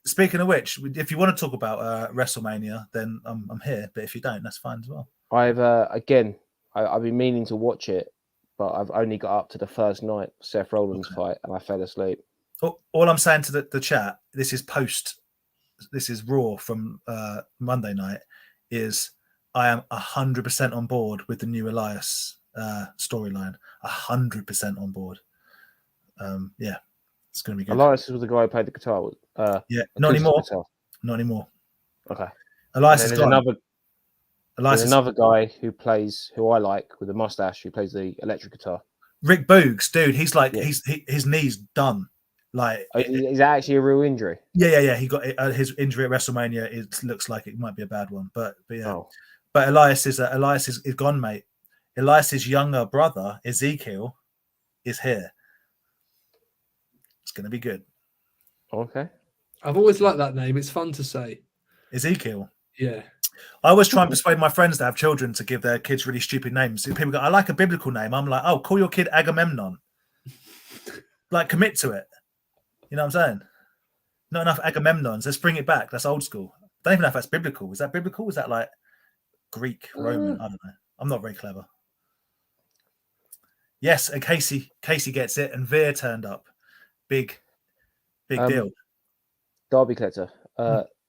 B: Speaking of which, if you want to talk about WrestleMania, then I'm here. But if you don't, that's fine as well.
A: I've I've been meaning to watch it, but I've only got up to the first night, Seth Rollins fight, and I fell asleep.
B: All I'm saying to the chat, this is Raw from Monday night, is I am 100% on board with the new Elias storyline. 100% on board. It's going to be good.
A: Elias was the guy who played the guitar.
B: Not anymore.
A: Guitar.
B: Not anymore.
A: Okay.
B: Elias is gone.
A: There's another guy who I like with a mustache who plays the electric guitar.
B: Rick Boogs, dude. He's like his knee's done. Like,
A: is that actually a real injury?
B: Yeah. He got his injury at WrestleMania. It looks like it might be a bad one, but yeah.
A: Oh.
B: But Elias is gone, mate. Elias's younger brother Ezekiel is here. It's going to be good.
A: Okay.
C: I've always liked that name. It's fun to say.
B: Ezekiel.
C: Yeah.
B: I always try and persuade my friends that have children to give their kids really stupid names. People go, I like a biblical name. I'm like, oh, call your kid Agamemnon. Like, commit to it. You know what I'm saying? Not enough Agamemnons. Let's bring it back. That's old school. I don't even know if that's biblical. Is that biblical? Is that like Greek, Roman? I don't know. I'm not very clever. Yes, and Casey gets it, and Veer turned up. Big deal.
A: Derby collector.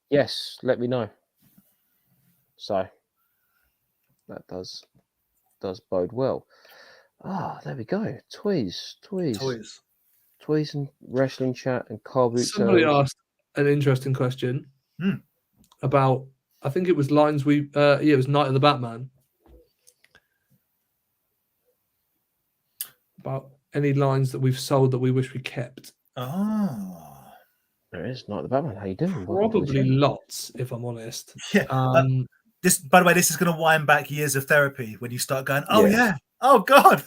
A: Yes, let me know. So that does bode well. There we go. Toys and wrestling chat and car boot.
C: Somebody asked an interesting question. about, I think it was lines it was Night of the Batman. About any lines that we've sold that we wish we kept.
B: Oh,
A: there is Night of the Batman. How you doing?
C: Probably lots, if I'm honest.
B: Yeah. This, by the way, this is going to wind back years of therapy when you start going, oh yeah, oh god.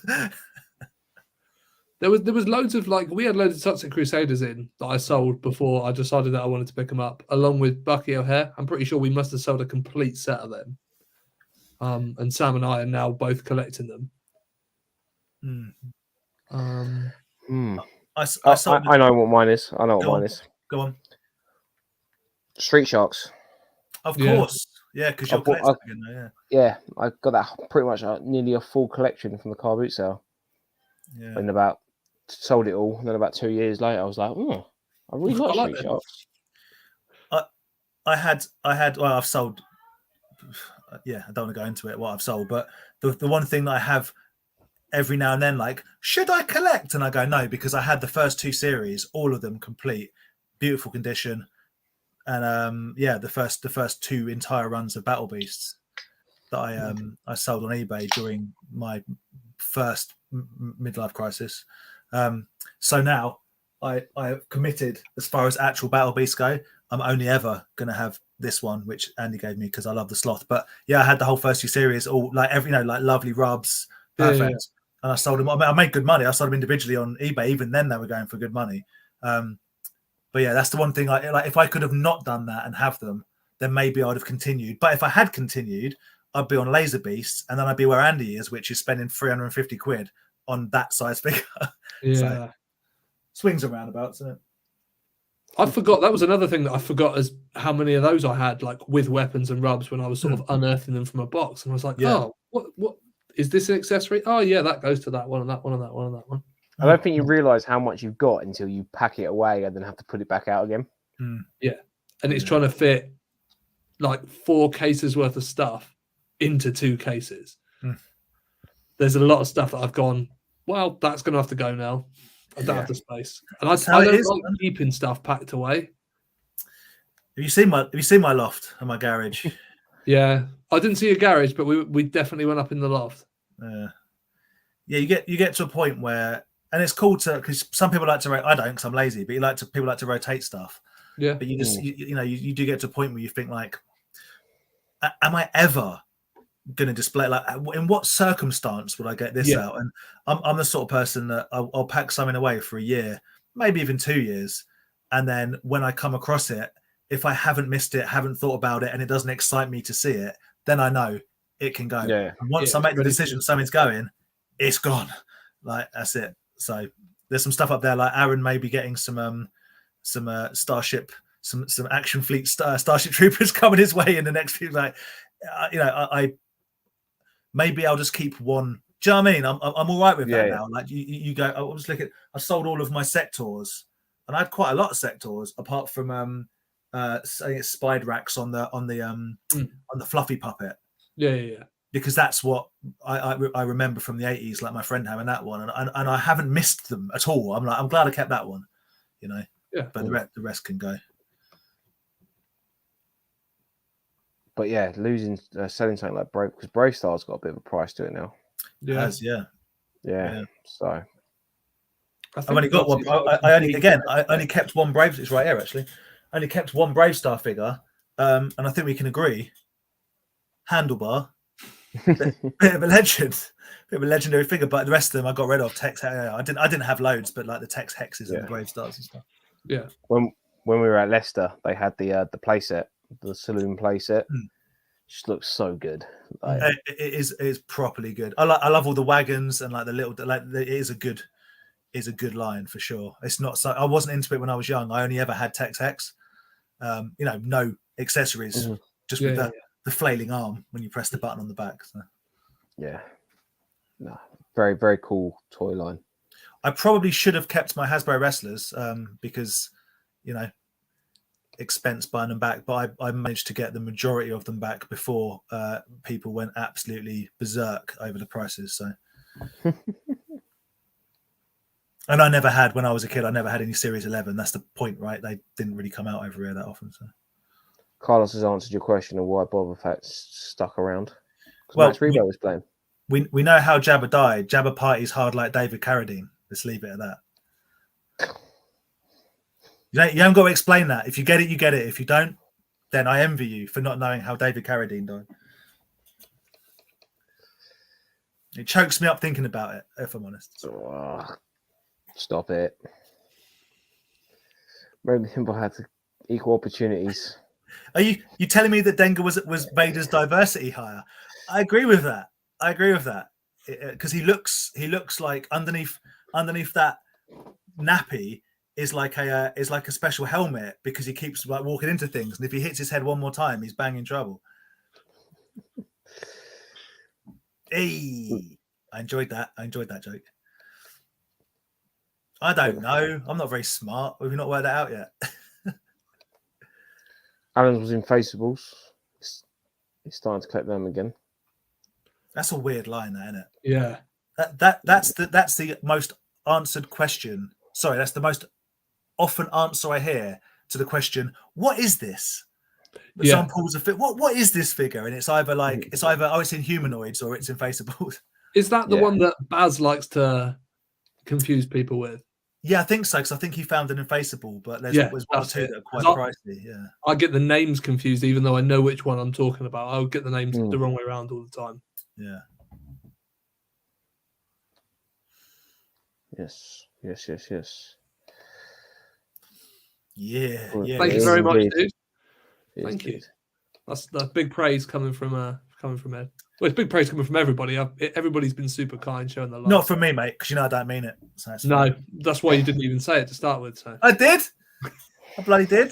C: There was loads of we had loads of Toxic Crusaders in that I sold before I decided that I wanted to pick them up, along with Bucky O'Hare. I'm pretty sure we must have sold a complete set of them. And Sam and I are now both collecting them.
A: I know what mine is. I know what mine is.
B: Go on.
A: Street Sharks.
B: Of course. Yeah, because you're collecting again now, yeah.
A: Yeah, I got that pretty much nearly a full collection from the car boot sale.
B: Yeah.
A: And sold it all. And then about 2 years later, I was like, oh, I really like Street Sharks.
B: I've sold. Yeah, I don't want to go into it, what I've sold. But the one thing that I have every now and then, should I collect? And I go, no, because I had the first 2 series, all of them complete, beautiful condition. And the first 2 entire runs of Battle Beasts that I sold on eBay during my first midlife crisis. So now I have committed, as far as actual Battle Beasts go, I'm only ever going to have this one, which Andy gave me because I love the sloth. But yeah, I had the whole first 2 series, all lovely rubs, perfect. Yeah. And I sold them. I made good money. I sold them individually on eBay. Even then, they were going for good money. But yeah, that's the one thing. If I could have not done that and have them, then maybe I'd have continued. But if I had continued, I'd be on Laser Beasts, and then I'd be where Andy is, which is spending 350 quid on that size figure.
C: Yeah,
B: so, swings and roundabouts, isn't it?
C: I forgot. That was another thing that I forgot, as how many of those I had, with weapons and rubs, when I was sort of unearthing them from a box, and I was like, oh, what is this an accessory? Oh yeah, that goes to that one and that one and that one and that one.
A: I don't think you realise how much you've got until you pack it away and then have to put it back out again.
C: Yeah, and it's trying to fit 4 cases worth of stuff into 2 cases. There's a lot of stuff that I've gone, well, that's going to have to go now. I don't have the space, and I don't like keeping stuff packed away.
B: Have you seen my loft and my garage?
C: Yeah, I didn't see a garage, but we definitely went up in the loft.
B: Yeah, you get to a point where. And it's cool because some people like to. I don't, because I'm lazy. But people like to rotate stuff.
C: Yeah.
B: But you just you do get to a point where you think am I ever going to display? In what circumstance would I get this out? And I'm the sort of person that I'll pack something away for a year, maybe even 2 years, and then when I come across it, if I haven't missed it, haven't thought about it, and it doesn't excite me to see it, then I know it can go.
A: Yeah.
B: And once I make the decision, something's going, it's gone. That's it. So there's some stuff up there. Aaron may be getting some Starship, some Action Fleet Starship Troopers coming his way in the next few. I maybe I'll just keep one. Do you know what I mean? I'm all right with that now. You go. I was looking. I sold all of my sectors, and I had quite a lot of sectors apart from Spider Racks on the fluffy puppet.
C: Yeah.
B: Because that's what I remember from the 80s, my friend having that one, and I haven't missed them at all. I'm glad I kept that one, Yeah. But the rest can go.
A: But yeah, selling something like Brave, because Brave Star's got a bit of a price to it now.
B: Yeah.
A: So
B: I've only got one. I only kept one Brave. It's right here actually. I only kept one Brave Star figure, and I think we can agree. Handlebar. bit of a legendary figure, but the rest of them I got rid of. I didn't have loads, but the Tex Hexes and the Brave Stars and stuff.
C: Yeah.
A: When we were at Leicester, they had the playset, the saloon playset. Just looks so good.
B: It is properly good. I love all the wagons and the little. It is a good line for sure. It's not so. I wasn't into it when I was young. I only ever had Tex Hex. No accessories, just with the flailing arm when you press the button on the back. So.
A: Yeah. No, very, very cool toy line.
B: I probably should have kept my Hasbro Wrestlers because, expense buying them back. But I managed to get the majority of them back before people went absolutely berserk over the prices. So, and I never had, when I was a kid, I never had any Series 11. That's the point, right? They didn't really come out over here that often. So.
A: Carlos has answered your question of why Boba Fett's stuck around. Because
B: Well,
A: Max Rebo was playing.
B: We know how Jabba died. Jabba parties hard like David Carradine. Let's leave it at that. You haven't got to explain that. If you get it, you get it. If you don't, then I envy you for not knowing how David Carradine died. It chokes me up thinking about it, if I'm honest.
A: Stop it. Maybe Himbo had equal opportunities.
B: Are you telling me that Dengar was Vader's diversity hire? I agree with that. Because he looks like underneath that nappy is like a special helmet, because he keeps like walking into things, and if he hits his head one more time, he's banging trouble. Hey, I enjoyed that joke. I don't know. I'm not very smart. We've not worked that out yet.
A: Alan was in Faceables. He's starting to collect them again.
B: That's a weird line, that, isn't it?
C: Yeah.
B: That's the most answered question. Sorry, that's the most often answer I hear to the question, what is this? Someone pulls a fit. What is this figure? And it's either it's in humanoids or it's in Faceables.
C: Is that the one that Baz likes to confuse people with?
B: Yeah, I think so, because I think he found an Infaceable, but there's one or two that are quite pricey. Yeah,
C: I get the names confused, even though I know which one I'm talking about. I'll get the names the wrong way around all the time.
B: Yeah.
A: Yes.
B: Yeah.
C: Thank you very much, dude.
A: Yes,
C: Thank you. That's big praise coming from Ed. Well, it's big praise coming from everybody. Everybody's been super kind, showing the love.
B: Not from me, mate, because I don't mean it. So
C: that's why you didn't even say it to start with. So
B: I did. I bloody did.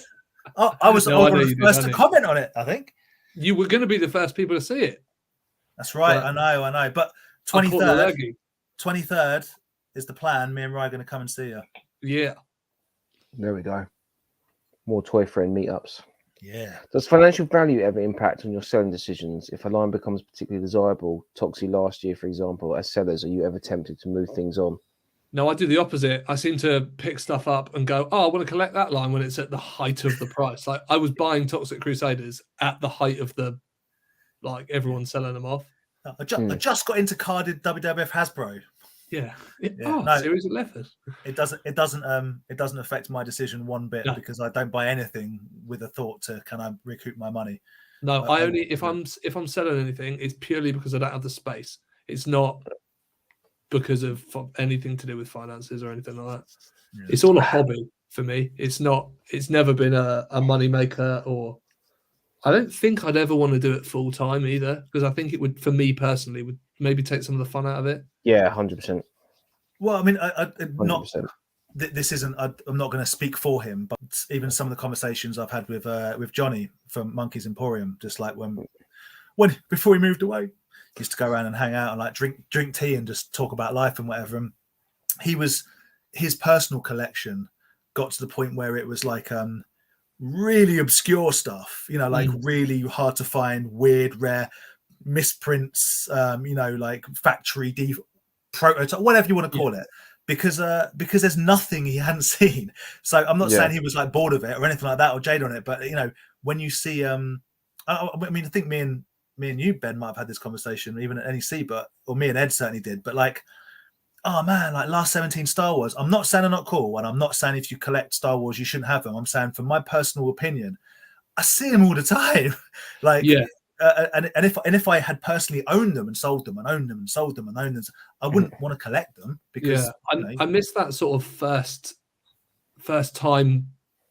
B: I was one of the first to comment on it. I think
C: you were going to be the first people to see it.
B: That's right. I know. But 23rd is the plan. Me and Ryan are going to come and see you.
C: Yeah.
A: There we go. More toy friend meetups.
B: Yeah.
A: Does financial value ever impact on your selling decisions? If a line becomes particularly desirable, Toxie last year, for example, as sellers, are you ever tempted to move things on?
C: No, I do the opposite. I seem to pick stuff up and go, I want to collect that line when it's at the height of the price. Like I was buying Toxic Crusaders at the height of everyone's selling them off.
B: I just got into carded WWF Hasbro.
C: Yeah. Series 11.
B: It doesn't affect my decision one bit, because I don't buy anything with a thought to, can I recoup my money?
C: No, I only if I'm selling anything, it's purely because I don't have the space. It's not because of anything to do with finances or anything like that. Yeah. It's all a hobby for me. It's never been a money maker, or I don't think I'd ever want to do it full time either, because I think it would, for me personally, would maybe take some of the fun out of it.
A: Yeah, 100%.
B: Well, I mean, this isn't. I'm not going to speak for him, but even some of the conversations I've had with Johnny from Monkey's Emporium, just like when before he moved away, he used to go around and hang out and like drink tea and just talk about life and whatever. And his personal collection got to the point where it was like really obscure stuff, like really hard to find, weird, rare misprints, like factory prototype, whatever you want to call it, because there's nothing he hadn't seen. So I'm not saying he was like bored of it or anything like that, or jaded on it, but when you see I mean, I think me and you, Ben, might have had this conversation even at NEC, or me and Ed certainly did, but like, oh man, like last 17 Star Wars, I'm not saying they're not cool, and I'm not saying if you collect Star Wars you shouldn't have them. I'm saying from my personal opinion, I see them all the time. Like, and if I had personally owned them and sold them and owned them and sold them and owned them, I wouldn't want to collect them, because
C: I miss that sort of first time,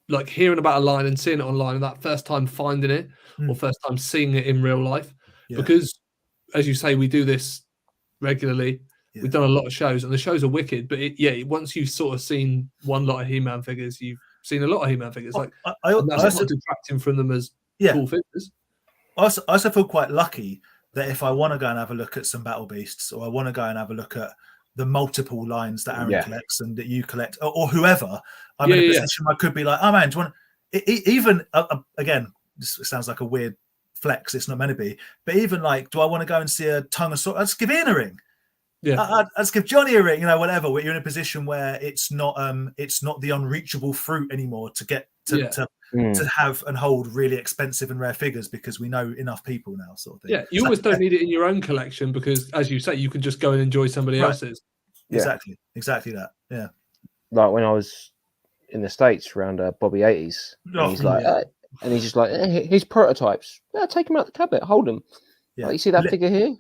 C: like hearing about a line and seeing it online, and that first time finding it or first time seeing it in real life. Because as you say, we do this regularly. We've done a lot of shows, and the shows are wicked. But once you've sort of seen one lot of He-Man figures, you've seen a lot of He-Man figures. Like that's not detracting from them as cool figures.
B: I also feel quite lucky that if I want to go and have a look at some Battle Beasts, or I want to go and have a look at the multiple lines that Aaron collects and that you collect, or whoever, I'm in a position where I could be like, oh man, do you want even again, this sounds like a weird flex, it's not meant to be, but even like, do I want to go and see a tongue of sword? I'd just give Ian a ring. I'd just give Johnny a ring, whatever. You're in a position where it's not the unreachable fruit anymore to get to to have and hold really expensive and rare figures because we know enough people now, sort of thing.
C: Yeah, you almost don't need it in your own collection because, as you say, you can just go and enjoy somebody else's.
B: Exactly that. Yeah.
A: Like when I was in the States around Bobby 80s, and he's like, and he's just like, his prototypes. Yeah, take them out the cabinet, hold them.
B: Yeah.
A: Like, you see that figure here?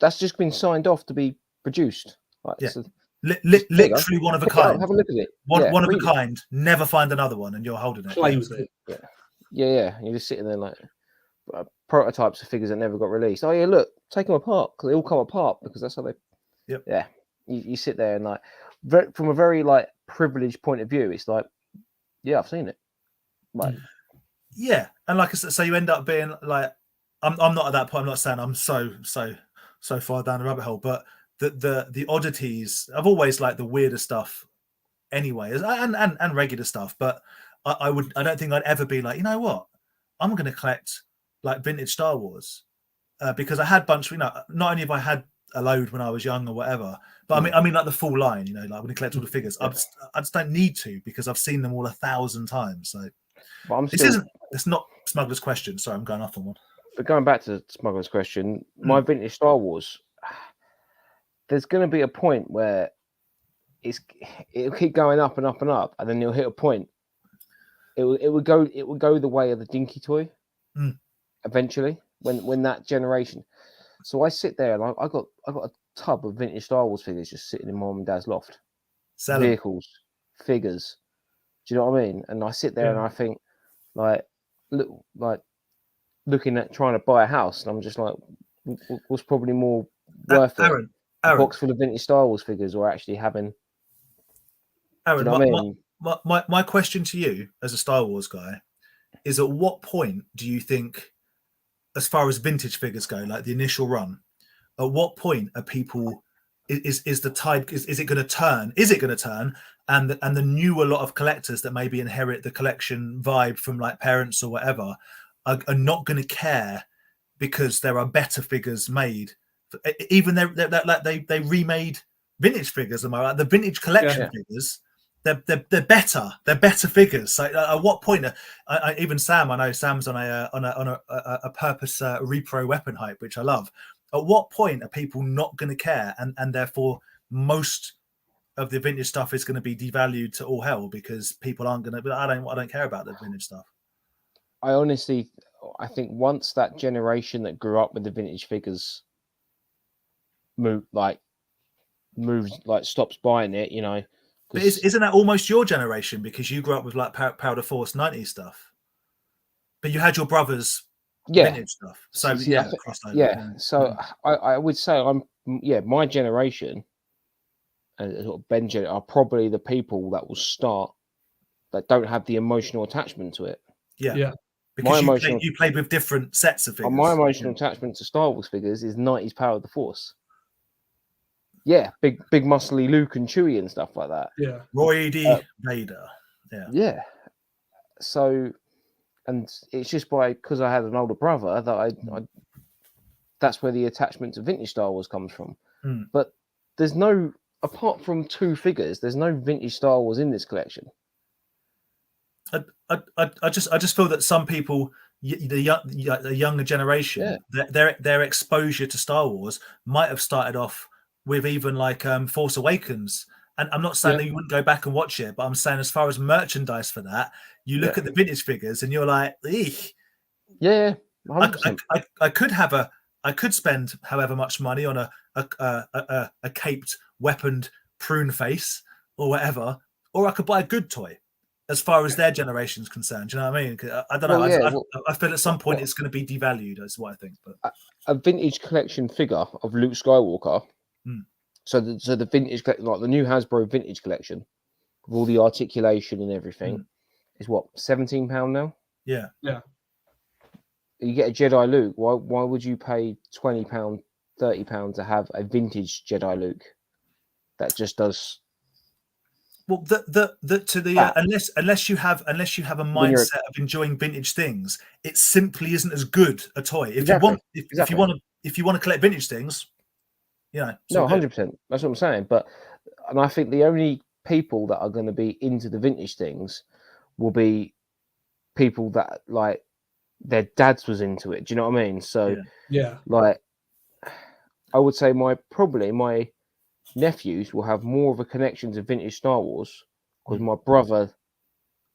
A: That's just been signed off to be produced. Like,
B: yeah.
A: So,
B: literally one of a kind.
A: Have a look at it.
B: One of a kind. Never find another one, and you're holding it.
C: Play with it.
A: Yeah. You're just sitting there like prototypes of figures that never got released. Oh yeah, look, take them apart because they all come apart because that's how they.
B: Yep.
A: Yeah. You sit there and like, from a very like privileged point of view, it's like, yeah, I've seen it. Like,
B: yeah, and like I said, so you end up being like, I'm not at that point. I'm not saying I'm so far down the rabbit hole, but the oddities. I've always liked the weirder stuff, anyway, and regular stuff. But I don't think I'd ever be like, you know what, I'm going to collect like vintage Star Wars because I had a bunch. Not only have I had a load when I was young or whatever, but I mean like the full line. Like when you collect all the figures, I just don't need to because I've seen them all 1,000 times. So. It's not Smuggler's question. Sorry, I'm going off on one.
A: But going back to Smuggler's question, my vintage Star Wars, there's going to be a point where it'll keep going up and up and up, and then you'll hit a point. It would go the way of the dinky toy eventually when that generation. So I sit there and I got a tub of vintage Star Wars figures just sitting in mom and dad's loft. Vehicles, figures. Do you know what I mean? And I sit there and I think, looking at trying to buy a house, and I'm just like, what's probably more worth it? A box full of vintage Star Wars figures, or actually having.
B: Aaron, you know my question to you as a Star Wars guy is: at what point do you think, as far as vintage figures go, like the initial run, at what point are people? Is the tide? Is it going to turn? Is it going to turn? And the newer lot of collectors that maybe inherit the collection vibe from like parents or whatever are not going to care because there are better figures made. Even they remade vintage figures. Am I right? The vintage collection figures, they're better. They're better figures. So at what point? Even Sam, I know Sam's on a purpose repro weapon hype, which I love. At what point are people not going to care, and therefore most of the vintage stuff is going to be devalued to all hell because people aren't going to. I don't care about the vintage stuff.
A: I think once that generation that grew up with the vintage figures stops buying it,
B: But isn't that almost your generation because you grew up with like Powder Force 90s stuff, but you had your brothers vintage stuff. So
A: So I would say my generation and sort of Ben are probably the people that will start that don't have the emotional attachment to it.
B: Yeah. Because you played with different sets of figures.
A: My emotional attachment to Star Wars figures is 90s Power of the Force. Yeah, big muscly Luke and Chewie and stuff like that.
C: Yeah,
B: Roy D. Vader.
A: Yeah. So, and it's just because I had an older brother that I that's where the attachment to vintage Star Wars comes from. But there's no, apart from 2 figures, there's no vintage Star Wars in this collection.
B: I just feel that some people, the younger generation, their exposure to Star Wars might have started off with even like Force Awakens. And I'm not saying that you wouldn't go back and watch it, but I'm saying as far as merchandise for that, you look at the vintage figures and you're like, eek.
A: Yeah,
B: I could spend however much money on a caped, weaponed prune face or whatever, or I could buy a good toy. As far as their generation is concerned, do you know what I mean? I don't know. I feel at some point it's going to be devalued. That's what I think. But
A: a vintage collection figure of Luke Skywalker. So the vintage, like the new Hasbro vintage collection, with all the articulation and everything, is what, £17 now?
B: Yeah.
A: You get a Jedi Luke. Why would you pay £20, £30 to have a vintage Jedi Luke that just does?
B: Well, unless you have a mindset of enjoying vintage things, it simply isn't as good a toy. If you want to collect vintage things, no,
A: 100%. That's what I'm saying. And I think the only people that are going to be into the vintage things will be people that like their dads was into it. Do you know what I mean? So
C: Yeah.
A: like I would say my nephews will have more of a connection to vintage Star Wars because my brother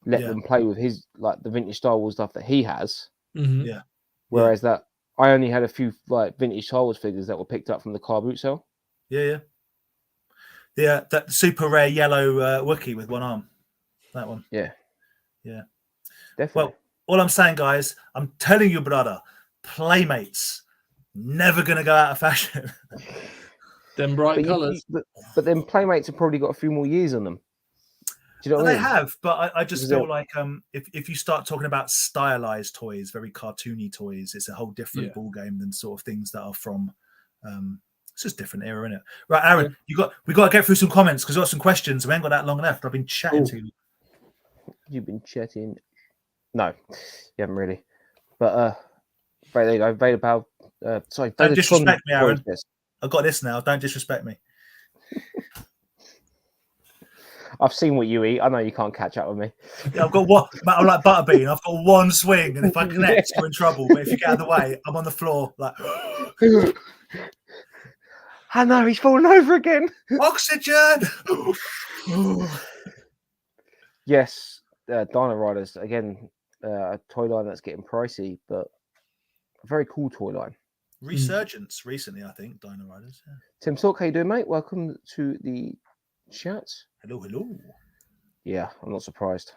A: let them play with his like the vintage Star Wars stuff that he has.
B: Yeah.
A: Whereas that I only had a few like vintage Star Wars figures that were picked up from the car boot sale.
B: Yeah. That super rare yellow Wookiee with one arm. That one.
A: Yeah. Definitely.
B: Well, all I'm saying, guys, I'm telling you, brother, Playmates never going to go out of fashion.
C: Them bright colours.
A: But then Playmates have probably got a few more years on them. Do you know what I mean?
B: They have, but I just feel like if you start talking about stylized toys, very cartoony toys, it's a whole different ball game than sort of things that are from. It's just different era, isn't it? Right, Aaron, we got to get through some comments because we've got some questions. We ain't got that long left. I've been chatting to you.
A: You've been chatting. No, you haven't really. But there you go. Vader sorry,
B: don't disrespect me, Aaron.
A: Yes.
B: I've got this now. Don't disrespect me.
A: I've seen what you eat. I know you can't catch up with me.
B: Yeah, I've got what I'm like Butterbean. I've got one swing, and if I connect, you're in trouble. But if you get out of the way, I'm on the floor like.
A: I know he's falling over again.
B: Oxygen.
A: Yes, Dino Riders again. A toy line that's getting pricey, but a very cool toy line.
B: Resurgence recently, I think. Dino Riders. Yeah.
A: Tim Talk, how you doing, mate? Welcome to the chat.
B: Hello.
A: Yeah, I'm not surprised.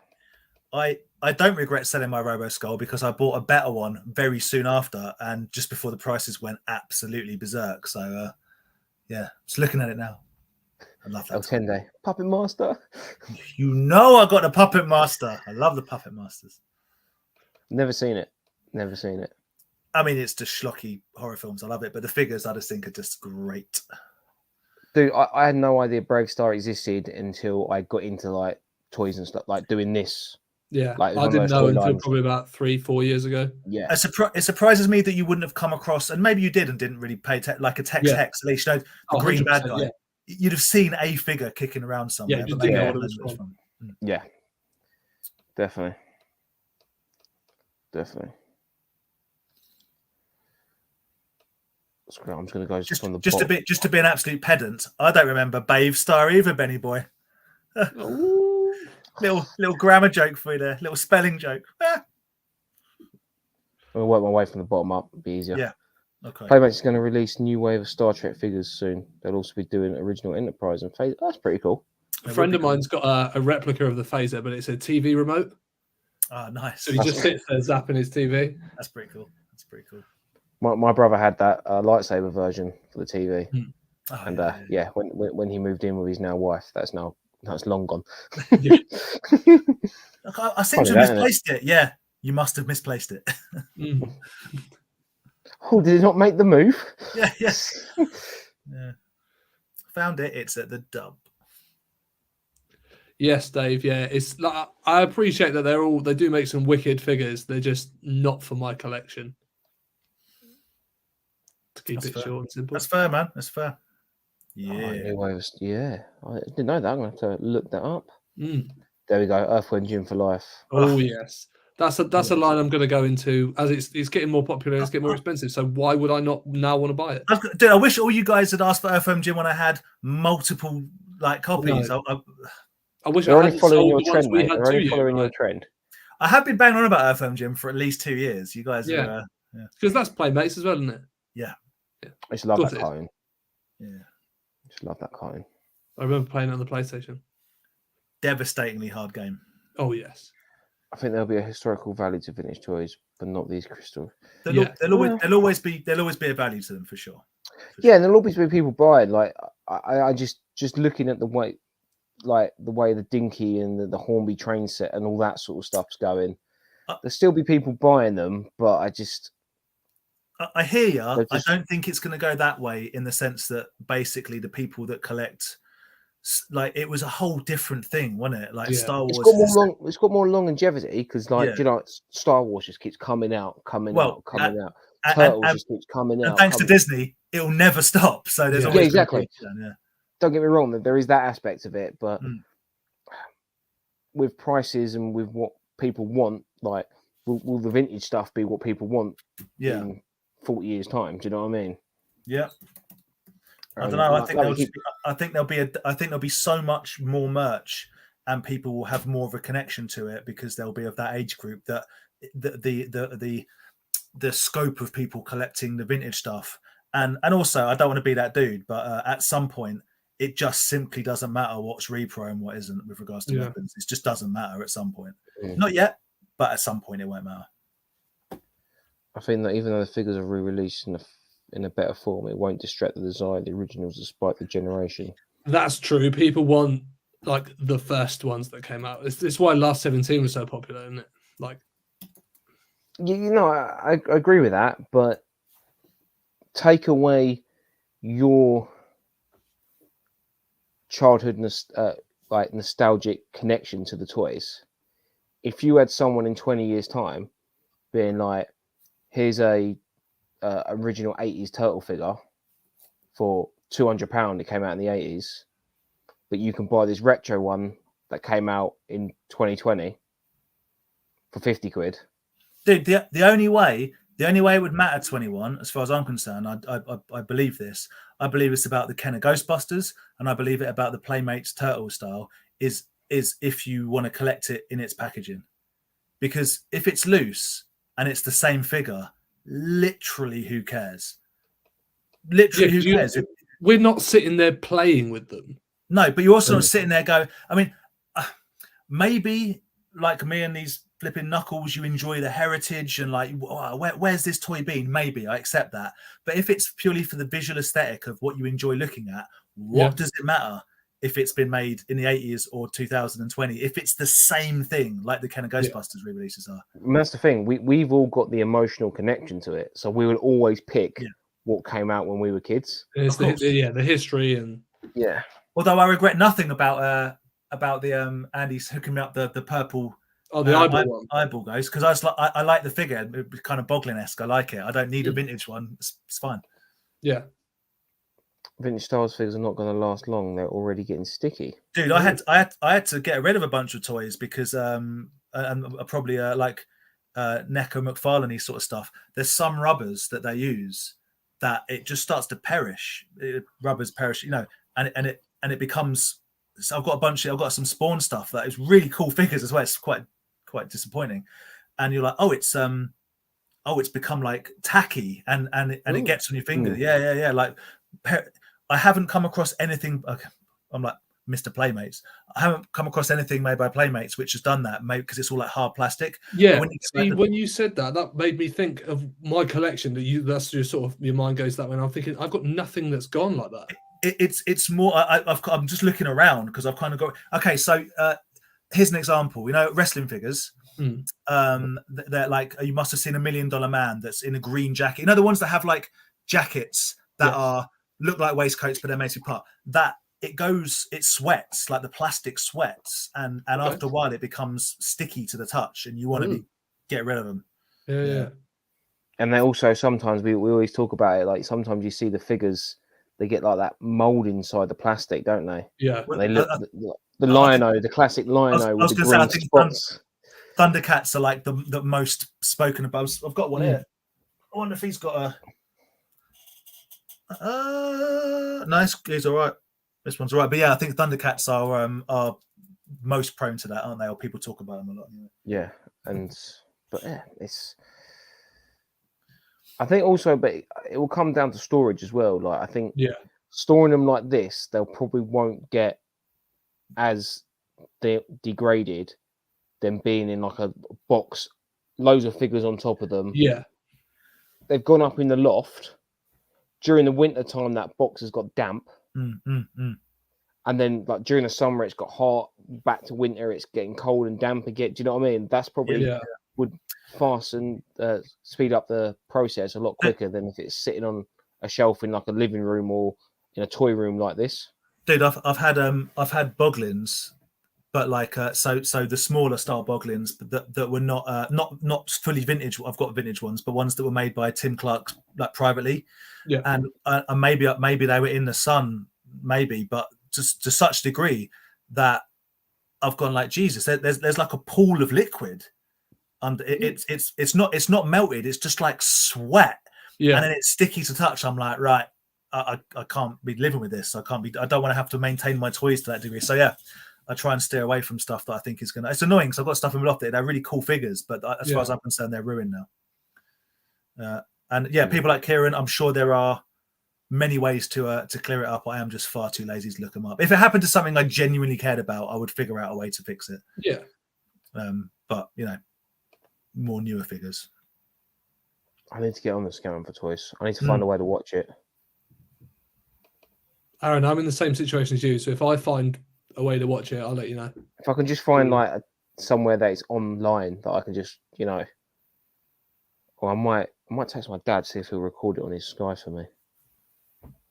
B: I don't regret selling my Robo Skull because I bought a better one very soon after, and just before the prices went absolutely berserk. So, just looking at it now. I love that.
A: Tende Puppet Master.
B: You know I got the Puppet Master. I love the Puppet Masters.
A: Never seen it.
B: I mean, it's just schlocky horror films. I love it, but the figures I just think are just great.
A: Dude, I had no idea Brave Star existed until I got into like toys and stuff, like doing this.
C: Yeah,
A: like,
C: I didn't know until probably about 3-4 years ago.
A: Yeah,
B: it surprises me that you wouldn't have come across, and maybe you did and didn't really pay like a Tex Hex. At least, you know, the green bad guy. Yeah. You'd have seen a figure kicking around somewhere.
C: Yeah, you didn't know what it was from.
A: Yeah, definitely. I'm just going to go
B: just
A: from the
B: just to be an absolute pedant. I don't remember Brave Star either, Benny boy. little grammar joke for you there, little spelling joke.
A: I'll work my way from the bottom up. It'll be easier.
B: Yeah. Okay.
A: Playmates is going to release new wave of Star Trek figures soon. They'll also be doing original Enterprise and Phase. That's pretty cool.
C: A friend of mine's got a replica of the Phaser, but it's a TV remote.
B: Oh, nice.
C: So he just sits there zapping his TV.
B: That's pretty cool.
A: My brother had that lightsaber version for the TV, when he moved in with his now wife, that's long gone.
B: I seem to have misplaced it. Yeah, you must have misplaced it.
A: Oh, did it not make the move?
B: Yes. Yeah. Found it. It's at the dump.
C: Yes, Dave. Yeah, it's like I appreciate that they do make some wicked figures. They're just not for my collection. To keep it short and simple.
B: That's fair, man. That's fair. Yeah.
A: I didn't know that. I'm going to have to look that up. There we go. Earthworm Jim for life.
C: Oh yes, that's a line I'm going to go into as it's getting more popular and it's getting more expensive. So why would I not now want to buy it?
B: Dude, I wish all you guys had asked for Earthworm Jim when I had multiple copies.
A: No.
C: I wish
A: they're
C: I
A: only following your trend, mate. They're only following your trend.
B: I have been banging on about Earthworm Jim for at least 2 years. You guys,
C: because that's Playmates as well, isn't it?
B: Yeah.
A: I just love that cartoon.
B: Yeah,
A: I just love that cartoon.
C: I remember playing it on the PlayStation.
B: Devastatingly hard game.
C: Oh yes.
A: I think there'll be a historical value to vintage toys, but not these crystal.
B: There'll always be a value to them for sure.
A: Yeah, and there'll always be people buying. Like I just looking at the way the Dinky and the Hornby train set and all that sort of stuff's going. There'll still be people buying them, but
B: I hear you. I don't think it's going to go that way in the sense that basically the people that collect, like, it was a whole different thing, wasn't it? Like Star Wars.
A: It's got more longevity because, Star Wars just keeps coming out. Turtles just keeps coming out.
B: And thanks to Disney, it'll never stop. So there's always
A: exactly. Don't get me wrong, there is that aspect of it, but with prices and with what people want? Like, will the vintage stuff be what people want in 40 years' time? Do you know what I mean?
B: Yeah. I don't know. I think there'll be so much more merch, and people will have more of a connection to it because they'll be of that age group, that the scope of people collecting the vintage stuff. And also, I don't want to be that dude, but at some point, it just simply doesn't matter what's repro and what isn't with regards to weapons. It just doesn't matter at some point. Not yet, but at some point it won't matter.
A: I think that even though the figures are re-released in a better form, it won't distract the desire of the originals despite the generation.
C: That's true. People want like the first ones that came out. It's why Last 17 was so popular, isn't it? Like,
A: I agree with that, but take away your childhood nostalgic connection to the toys. If you had someone in 20 years' time being like, here's a original 80s turtle figure for £200, it came out in the 80s, but you can buy this retro one that came out in 2020 for 50 quid.
B: Dude, the only way it would matter 21, as far as I'm concerned, I believe this. I believe it's about the Kenner Ghostbusters, and I believe it about the Playmates Turtle style is if you want to collect it in its packaging. Because if it's loose and it's the same figure, literally who cares? Literally who cares?
C: We're not sitting there playing with them.
B: No, but you're also not sitting there going, I mean, maybe like me and these flipping knuckles, you enjoy the heritage and like, where's this toy been? Maybe I accept that. But if it's purely for the visual aesthetic of what you enjoy looking at, what does it matter if it's been made in the 80s or 2020? If it's the same thing, like the Kenner Ghostbusters re-releases are.
A: And that's the thing. We've all got the emotional connection to it, so we will always pick what came out when we were kids.
C: It's the history and
B: Although I regret nothing about the Andy's hooking me up the purple.
C: Oh, the
B: eyeball goes, because I like the figure. It's kind of Boglin-esque. I like it. I don't need a vintage one. It's fine.
C: Yeah.
A: Vintage Stars figures are not going to last long. They're already getting sticky.
B: Dude, I had to get rid of a bunch of toys because and probably like Necco McFarlane sort of stuff. There's some rubbers that they use that it just starts to perish. Rubbers perish, and it becomes. So I've got some Spawn stuff that is really cool figures as well. It's quite disappointing, and you're like, it's become like tacky and it gets on your finger. Yeah. Like I haven't come across anything. Okay, I'm like Mr. Playmates. I haven't come across anything made by Playmates which has done that, maybe because it's all like hard plastic.
C: Yeah. When you said that, that made me think of my collection. That's your sort of your mind goes that way. And I'm thinking I've got nothing that's gone like that.
B: It's more. I'm just looking around because I've kind of got. Okay, so here's an example. Wrestling figures. They're like, you must have seen $1 Million Man that's in a green jacket. The ones that have like jackets that look like waistcoats, but they're made to part. That it sweats, like the plastic sweats, and after a while it becomes sticky to the touch, and you want to get rid of them.
C: Yeah.
A: And they also sometimes we always talk about it. Like sometimes you see the figures. They get like that mold inside the plastic, don't they?
C: Yeah.
A: And they look the Lion-O, the classic Lion-O with the green spots.
B: Thundercats are like the most spoken about. I've got one here. I wonder if he's got a. Nice, he's all right. This one's all right, but yeah, I think Thundercats are most prone to that, aren't they? Or people talk about them a lot.
A: Yeah, it's. I think also, but it will come down to storage as well. Like I think, storing them like this, they'll probably won't get as degraded than being in like a box, loads of figures on top of them.
C: Yeah,
A: they've gone up in the loft during the winter time. That box has got damp, and then like during the summer, it's got hot. Back to winter, it's getting cold and damp again. Do you know what I mean? That's probably would fasten speed up the process a lot quicker than if it's sitting on a shelf in like a living room or in a toy room like this.
B: Dude, I've had Boglins, but like so the smaller style Boglins that were not fully vintage. I've got vintage ones, but ones that were made by Tim Clark like privately.
C: Yeah,
B: and maybe they were in the sun, maybe, but to such degree that I've gone like, Jesus, there's like a pool of liquid. And it's not melted. It's just like sweat.
C: Yeah.
B: And then it's sticky to touch. I'm like, right, I can't be living with this. I don't want to have to maintain my toys to that degree. So yeah, I try and steer away from stuff that I think is gonna. It's annoying because I've got stuff in my loft. They're really cool figures, but as far as I'm concerned, they're ruined now. And yeah, people like Kieran, I'm sure there are many ways to clear it up. I am just far too lazy to look them up. If it happened to something I genuinely cared about, I would figure out a way to fix it.
C: Yeah.
B: But you know, more newer figures.
A: I need to get on the scamming for toys. I need to find a way to watch it.
C: Aaron, I'm in the same situation as you. So if I find a way to watch it, I'll let you know.
A: If I can just find like somewhere that is online that I can just, you know, or I might text my dad, see if he'll record it on his Sky for me.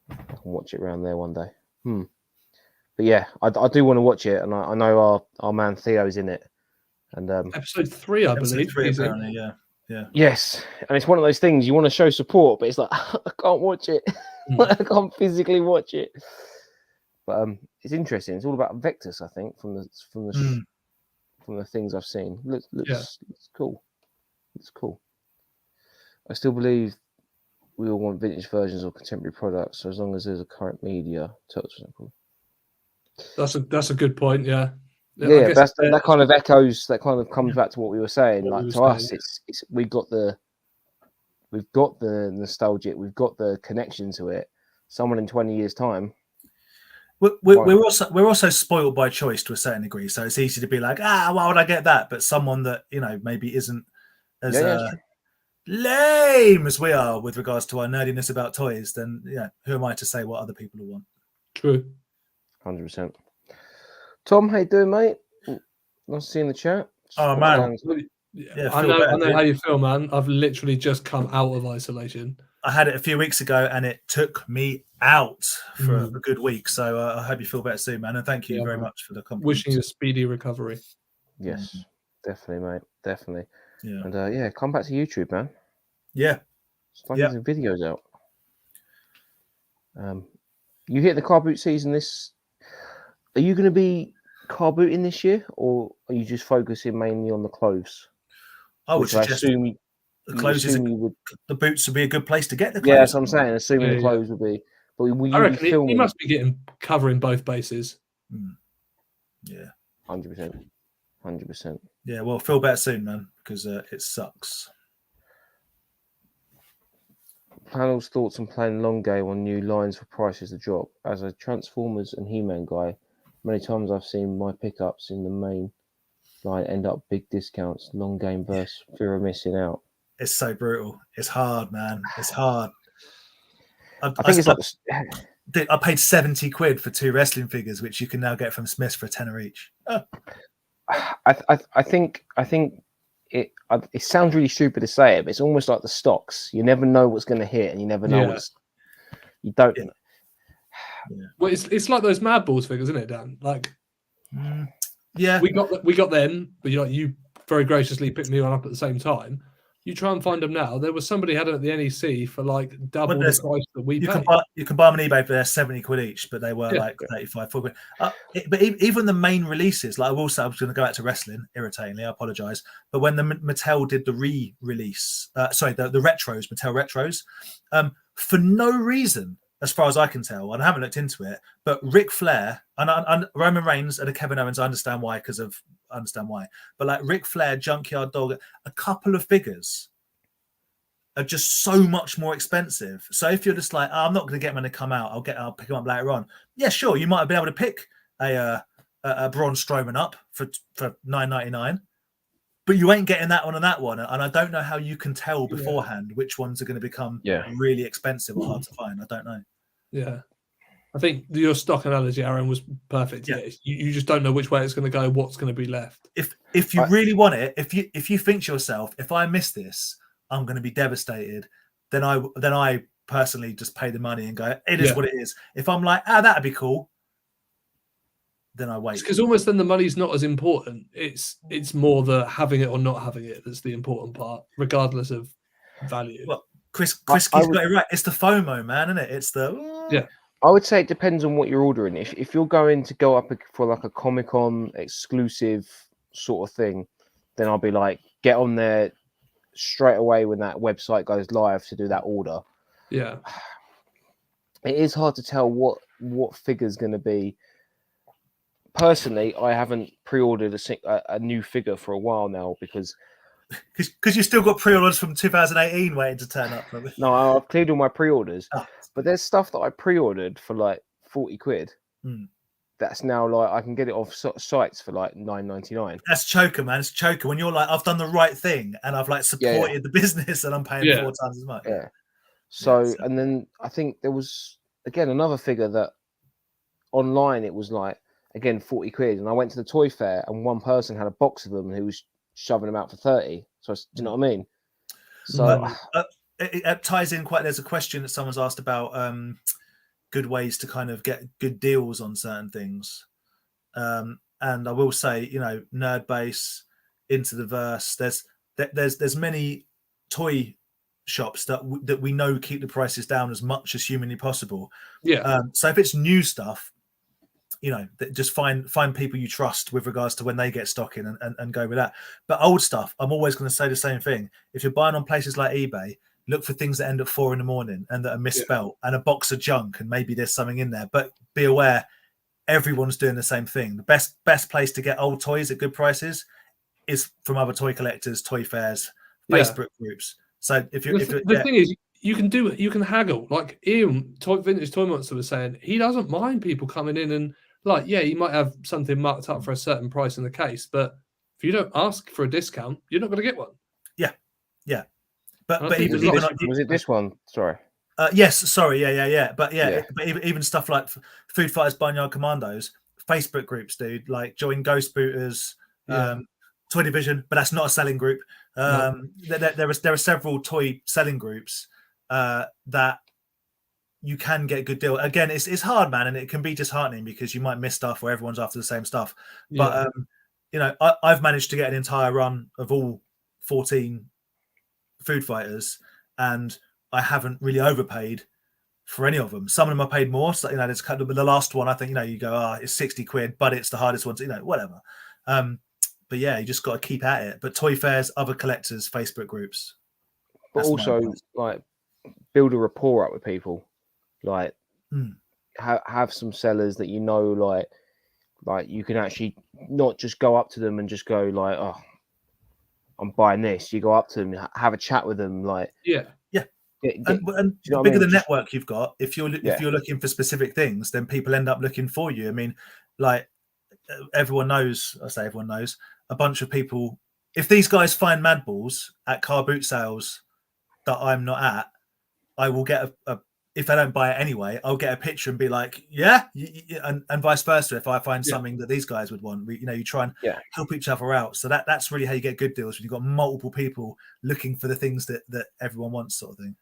A: I can watch it around there one day. But yeah, I do want to watch it, and I know our man Theo's in it. And
C: episode 3, I believe.
B: 3, apparently, yeah.
A: Yes, and it's one of those things you want to show support, but it's like I can't watch it. I can't physically watch it. But it's interesting. It's all about Vectus, I think, from the things I've seen. Looks cool. It's cool. I still believe we all want vintage versions of contemporary products, so as long as there's a current media,
C: That's a good point. Yeah.
A: Yeah, that kind of echoes. That kind of comes back to what we were saying. Like to us, it's we've got the nostalgic, we've got the connection to it. Someone in 20 years' time.
B: We're also spoiled by choice to a certain degree, so it's easy to be like, why would I get that? But someone that maybe isn't as lame as we are with regards to our nerdiness about toys, then who am I to say what other people will want?
C: True.
A: 100%. Tom, how you doing, mate? Nice to see you in the chat.
B: Oh man,
C: I know how you feel, man. I've literally just come out of isolation.
B: I had it a few weeks ago, and it took me out for a good week. So I hope you feel better soon, man. And thank you very much for the compliment.
C: Wishing you a speedy recovery.
A: Yes, definitely, mate. Definitely.
B: Yeah.
A: And come back to YouTube, man.
B: Yeah.
A: Start getting videos out. You hit the car boot season this. Are you going to be car booting this year, or are you just focusing mainly on the clothes?
B: I would suggest the clothes the boots would be a good place to get the clothes.
A: Yeah, that's what I'm saying. Assuming the clothes would be. But will
C: I
A: you
C: reckon
A: be filming?
C: He must be covering both bases.
B: Yeah.
A: 100%. 100%.
B: Yeah, well, feel better soon, man, because it sucks.
A: Panel's thoughts on playing long game on new lines for prices to drop. As a Transformers and He-Man guy, many times I've seen my pickups in the main line end up big discounts. Long game versus fear of missing out.
B: It's so brutal. It's hard, man. It's hard. I paid 70 quid for 2 wrestling figures, which you can now get from Smith's for $10 each.
A: I think it sounds really stupid to say it, but it's almost like the stocks. You never know what's going to hit, and you never know you don't.
C: Yeah. Well, it's like those Mad Balls figures, isn't it, Dan? Like,
B: yeah,
C: we got them, but you very graciously picked me one up at the same time. You try and find them now. There was somebody had them at the NEC for like double the price that we paid.
B: You can buy them on eBay for they're 70 quid each, but they were like 35, 40 quid. But even the main releases, like I will say, I was going to go back to wrestling, irritatingly, I apologize. But when the Mattel did the re-release, the retros, Mattel retros, for no reason, as far as I can tell, and I haven't looked into it, but Ric Flair and Roman Reigns and Kevin Owens, I understand why, but like Ric Flair, Junkyard Dog, a couple of figures are just so much more expensive. So if you're just like, I'm not going to get them when they come out, I'll pick them up later on. Yeah, sure, you might have been able to pick a Braun Strowman up for $9.99, but you ain't getting that one and that one. And I don't know how you can tell beforehand which ones are going to become really expensive or hard to find. I don't know.
C: Yeah. I think your stock analogy, Aaron, was perfect. Yeah. You just don't know which way it's going to go, what's going to be left.
B: If you really want it, if you think to yourself, if I miss this, I'm going to be devastated, then I personally just pay the money and go, it is what it is. If I'm like, that'd be cool, then I wait.
C: Because almost then the money's not as important. It's more the having it or not having it that's the important part, regardless of value.
B: Well, Chris got it right. It's the FOMO, man, isn't it? It's the
A: I would say it depends on what you're ordering. If you're going to go up for like a Comic-Con exclusive sort of thing, then I'll be like, get on there straight away when that website goes live to do that order.
C: Yeah.
A: It is hard to tell what figure's going to be. Personally, I haven't pre-ordered a new figure for a while now because
B: you've still got pre-orders from 2018 waiting to turn up.
A: No, I've cleared all my pre-orders, but there's stuff that I pre-ordered for like 40 quid. That's now like I can get it off sites for like $9.99.
B: That's choker, man. It's choker when you're like, I've done the right thing and I've like supported the business and I'm paying 4 times as much.
A: Yeah. So and then I think there was again another figure that online it was like again 40 quid, and I went to the toy fair and one person had a box of them who was shoving them out for 30. So do you know what I mean? So
B: it ties in quite. There's a question that someone's asked about good ways to kind of get good deals on certain things. And I will say, you know, Nerd Base, Into the Verse, there's many toy shops that we know keep the prices down as much as humanly possible.
C: Yeah.
B: So if it's new stuff, you know, just find people you trust with regards to when they get stock in and go with that. But old stuff, I'm always going to say the same thing. If you're buying on places like eBay, look for things that end at 4 a.m. and that are misspelt and a box of junk, and maybe there's something in there. But be aware, everyone's doing the same thing. The best place to get old toys at good prices is from other toy collectors, toy fairs, Facebook groups. So if you're
C: the thing is, you can do it. You can haggle. Like Ian, Vintage Toy Monster was saying, he doesn't mind people coming in and like, yeah, you might have something marked up for a certain price in the case, but if you don't ask for a discount, you're not going to get one.
B: Yeah. But
A: even was it this one? Sorry.
B: Yes, sorry, yeah. But but even stuff like Food Fighters, Barnyard Commandos, Facebook groups, dude, like join Ghost Booters, Toy Division, but that's not a selling group. There are several toy selling groups that you can get a good deal. Again, it's hard, man, and it can be disheartening because you might miss stuff where everyone's after the same stuff. But you know, I've managed to get an entire run of all 14 Food Fighters, and I haven't really overpaid for any of them. Some of them I paid more. So, you know, there's kind of the last one, I think, you know, you go, it's 60 quid, but it's the hardest one to, you know, whatever. But yeah, you just got to keep at it. But toy fairs, other collectors, Facebook groups.
A: But also, like, build a rapport up with people. Like, have some sellers that you know, like you can actually not just go up to them and just go like, oh, I'm buying this. You go up to them, have a chat with them, like
B: and the bigger the network you've got, if you're looking for specific things, then people end up looking for you. I mean, like everyone knows, I say everyone knows, a bunch of people. If these guys find Mad Balls at car boot sales that I'm not at, I will get a if I don't buy it anyway, I'll get a picture and be like, and vice versa. If I find something that these guys would want, you try and help each other out. So that's really how you get good deals, when you've got multiple people looking for the things that everyone wants, sort of thing.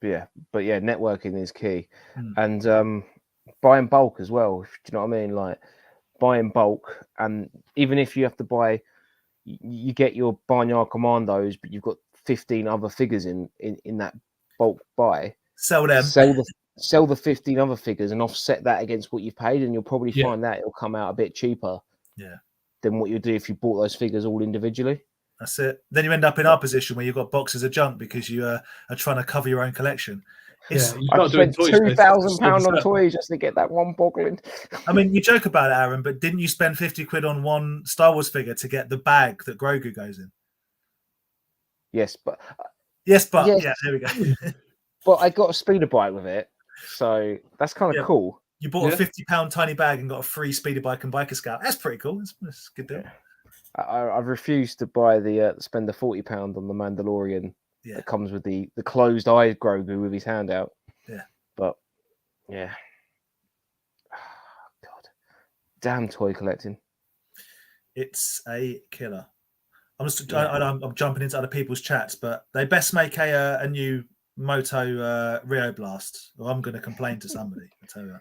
A: But networking is key, and buy in bulk as well. Do you know what I mean? Like buy in bulk, and even if you have to buy, you get your Barnyard Commandos, but you've got 15 other figures in that bulk buy.
B: Sell them.
A: Sell the 15 other figures and offset that against what you've paid, and you'll probably find that it'll come out a bit cheaper. Than what you'll do if you bought those figures all individually.
B: That's it. Then you end up in our position where you've got boxes of junk because you are trying to cover your own collection.
A: I spent £2,000 on toys just to get that one Boglin.
B: I mean, you joke about it, Aaron, but didn't you spend 50 quid on one Star Wars figure to get the bag that Grogu goes in?
A: Yes, but
B: yeah, there we go.
A: But I got a speeder bike with it, so that's kind of cool.
B: You bought a £50 tiny bag and got a free speeder bike and biker scout. That's pretty cool. That's a good deal.
A: I've refused to buy spend the £40 on the Mandalorian that comes with the closed eye Grogu with his hand out. But God, damn toy collecting.
B: It's a killer. I'm jumping into other people's chats, but they best make a new Moto Rio Blast, or I'm going to complain to somebody. I tell you that.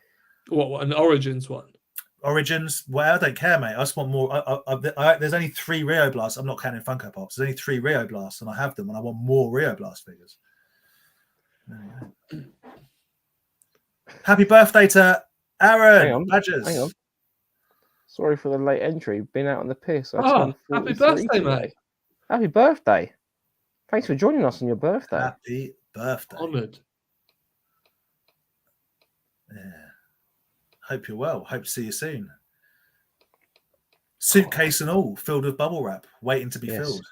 C: What an Origins one?
B: Origins? Well, I don't care, mate. I just want more. There's only 3 Rio Blasts. I'm not counting Funko Pops. There's only 3 Rio Blasts, and I have them, and I want more Rio Blast figures. Happy birthday to Aaron
A: Hang on.
B: Badgers.
A: Hang on. Sorry for the late entry. Been out on the piss. I
C: Oh,
A: turned
C: happy
A: 43
C: birthday,
A: today.
C: mate.
A: Happy birthday. Thanks for joining us on your birthday.
B: Happy birthday.
C: Honoured.
B: Yeah. Hope you're well. Hope to see you soon. Suitcase and all filled with bubble wrap, waiting to be filled.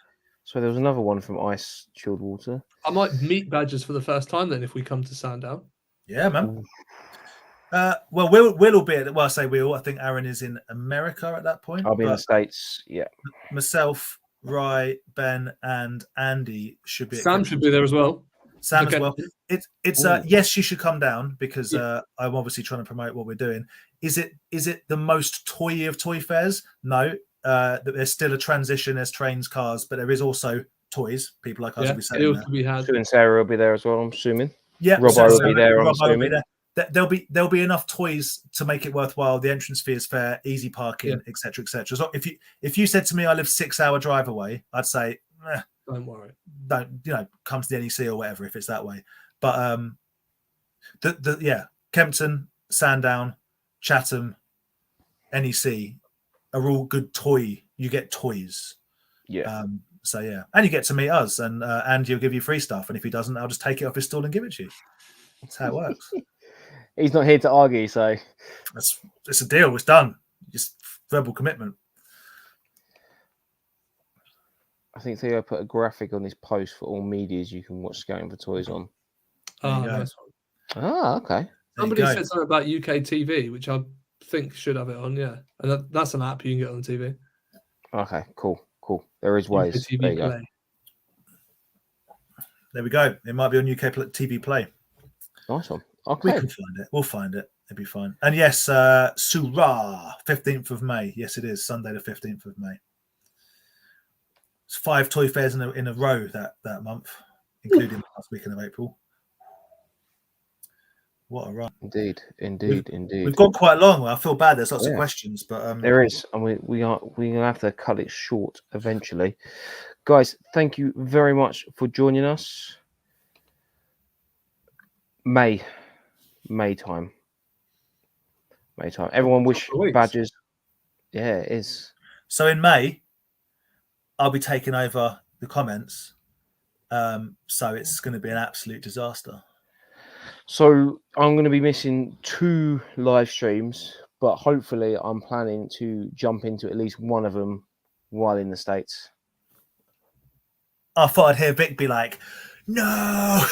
A: So there was another one from Ice Chilled Water.
C: I might meet Badgers for the first time then if we come to Sandown.
B: Yeah, man. Well, we'll be at. Well, I say we'll. I think Aaron is in America at that point.
A: I'll be in the States. Yeah.
B: Myself, Rye, Ben, and Andy should be.
C: Sam should be there as well.
B: Sam as well. It's yes, you should come down because I'm obviously trying to promote what we're doing. Is it the most toy of toy fairs? No. There's still a transition. There's trains, cars, but there is also toys. People like us will be selling there.
C: To be had.
A: Sue and Sarah will be there as well. I'm assuming.
B: Yeah,
A: Robbo will be there. I'm assuming.
B: There'll be enough toys to make it worthwhile. The entrance fee is fair, easy parking, etc., etc. So if you said to me I live 6-hour drive away, I'd say
C: don't worry.
B: Don't come to the NEC or whatever if it's that way. But Kempton, Sandown, Chatham, NEC are all good toy. You get toys.
A: Yeah.
B: So yeah, and you get to meet us, and Andy will give you free stuff, and if he doesn't, I'll just take it off his stall and give it to you. That's how it works.
A: He's not here to argue, so
B: it's a deal. It's done. Just verbal commitment.
A: I think Theo put a graphic on his post for all medias you can watch Scouting for Toys on.
C: Oh, nice one.
A: Okay.
C: Somebody said something about UK TV, which I think should have it on, and that's an app you can get on the TV.
A: Okay, cool. There is ways.
C: UK TV
A: there you go.
C: Play.
B: There we go. It might be on UK TV Play.
A: Nice one. Okay.
B: We can find it. We'll find it. It'll be fine. And yes, Surah, 15th of May. Yes, it is Sunday the 15th of May. It's 5 toy fairs in a row that month, including the last weekend of April. What a run!
A: Indeed.
B: We've gone quite long. I feel bad. There's lots of questions, but
A: there is, and we're gonna have to cut it short eventually. Guys, thank you very much for joining us. May time. Everyone wish Badgers. Yeah, it is.
B: So in May, I'll be taking over the comments. So it's going to be an absolute disaster.
A: So I'm going to be missing 2 live streams, but hopefully I'm planning to jump into at least one of them while in the States.
B: I thought I'd hear Vic be like, no.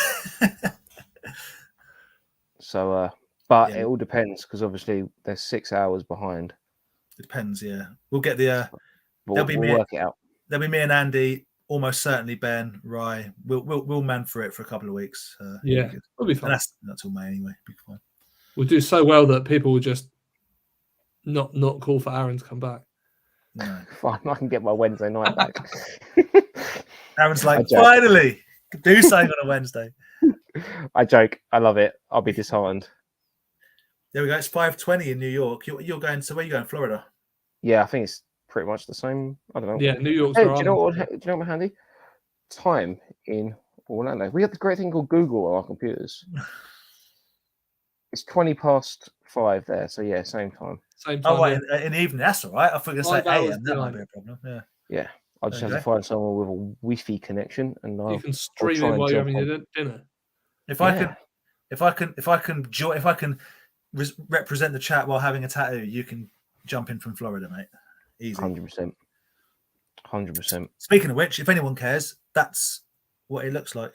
A: So, but it all depends because obviously they're 6 hours behind.
B: It depends, yeah. We'll get the.
A: We'll work it out.
B: There'll be me and Andy, almost certainly Ben, Rye. We'll man for it for a couple of weeks.
C: It'll be fun.
B: And that's till May anyway. It'll be fine.
C: We'll do so well that people will just not call for Aaron to come back.
B: No.
A: Fine, I can get my Wednesday night back.
B: Aaron's like, finally, do something on a Wednesday.
A: I joke. I love it. I'll be disheartened.
B: There we go. It's 5:20 in New York. You're going. So where are you going? Florida?
A: Yeah, I think it's pretty much the same. I don't know.
C: Yeah, New York's.
A: Hey, do you know what handy? Time in Orlando. We have the great thing called Google on our computers. It's 5:20 there. So yeah, same time.
C: Same time.
B: Oh, wait, in the evening. That's all right. I thought you were going to say AM. That might be a problem. Yeah.
A: Yeah. I'll just have to find someone with a Wi-Fi connection, and
C: you can stream it while you're having your dinner.
B: If I can represent the chat while having a tattoo, you can jump in from Florida, mate. Easy.
A: 100%.
B: Speaking of which, if anyone cares, that's what it looks like.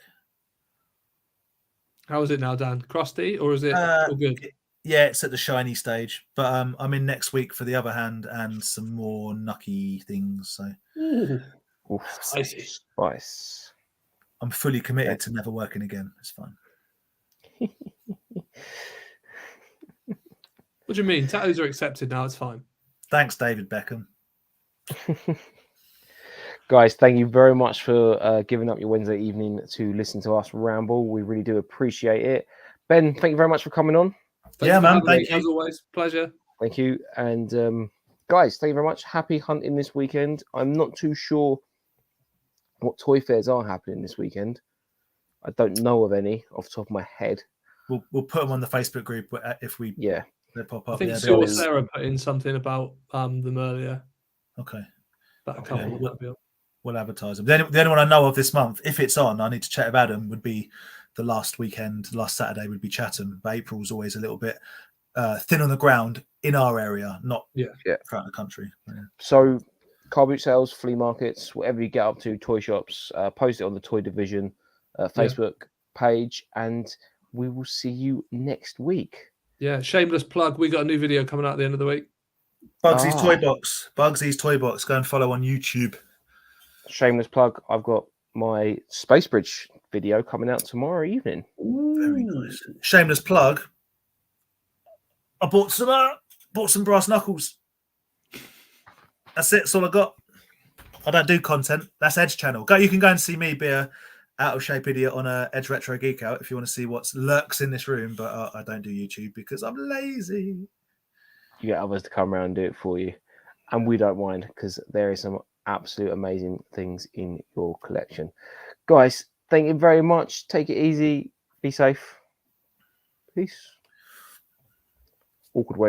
C: How is it now, Dan? Crusty, or is it all good?
B: Yeah, it's at the shiny stage, but I'm in next week for the other hand and some more nucky things. So,
A: spice.
B: I'm fully committed to never working again. It's fine.
C: What do you mean? Tattoos are accepted now. It's fine.
B: Thanks, David Beckham.
A: Guys, thank you very much for giving up your Wednesday evening to listen to us ramble. We really do appreciate it. Ben, thank you very much for coming on.
B: Man. Thank you.
C: As always, pleasure.
A: Thank you. And guys, thank you very much. Happy hunting this weekend. I'm not too sure what toy fairs are happening this weekend. I don't know of any off the top of my head.
B: we'll put them on the Facebook group if we
A: Yeah.
B: they pop
C: I
B: up.
C: think
B: Yeah,
C: Sue or
A: always-
C: Sarah put in something about them earlier.
B: Okay.
C: About a
B: Okay,
C: couple
B: well,
C: might be on.
B: we'll advertise them. The only one I know of this month, if it's on, I need to chat about them, would be the last Saturday would be Chatham. But April's always a little bit thin on the ground in our area, not throughout the country. Yeah.
A: So, car boot sales, flea markets, whatever you get up to, toy shops, post it on the Toy Division Facebook page, and we will see you next week.
C: Yeah, shameless plug. We got a new video coming out at the end of the week.
B: Bugsy's Toy Box. Bugsy's Toy Box. Go and follow on YouTube.
A: Shameless plug. I've got my Space Bridge video coming out tomorrow evening.
B: Very nice. Shameless plug. I bought some brass knuckles. That's it. That's all I got. I don't do content. That's Ed's channel. You can go and see me be a out of shape idiot on a Edge Retro Geek Out if you want to see what lurks in this room. But I don't do YouTube because I'm lazy.
A: You get others to come around and do it for you, and we don't mind because there is some absolute amazing things in your collection. Guys, thank you very much. Take it easy. Be safe. Peace. Awkward way.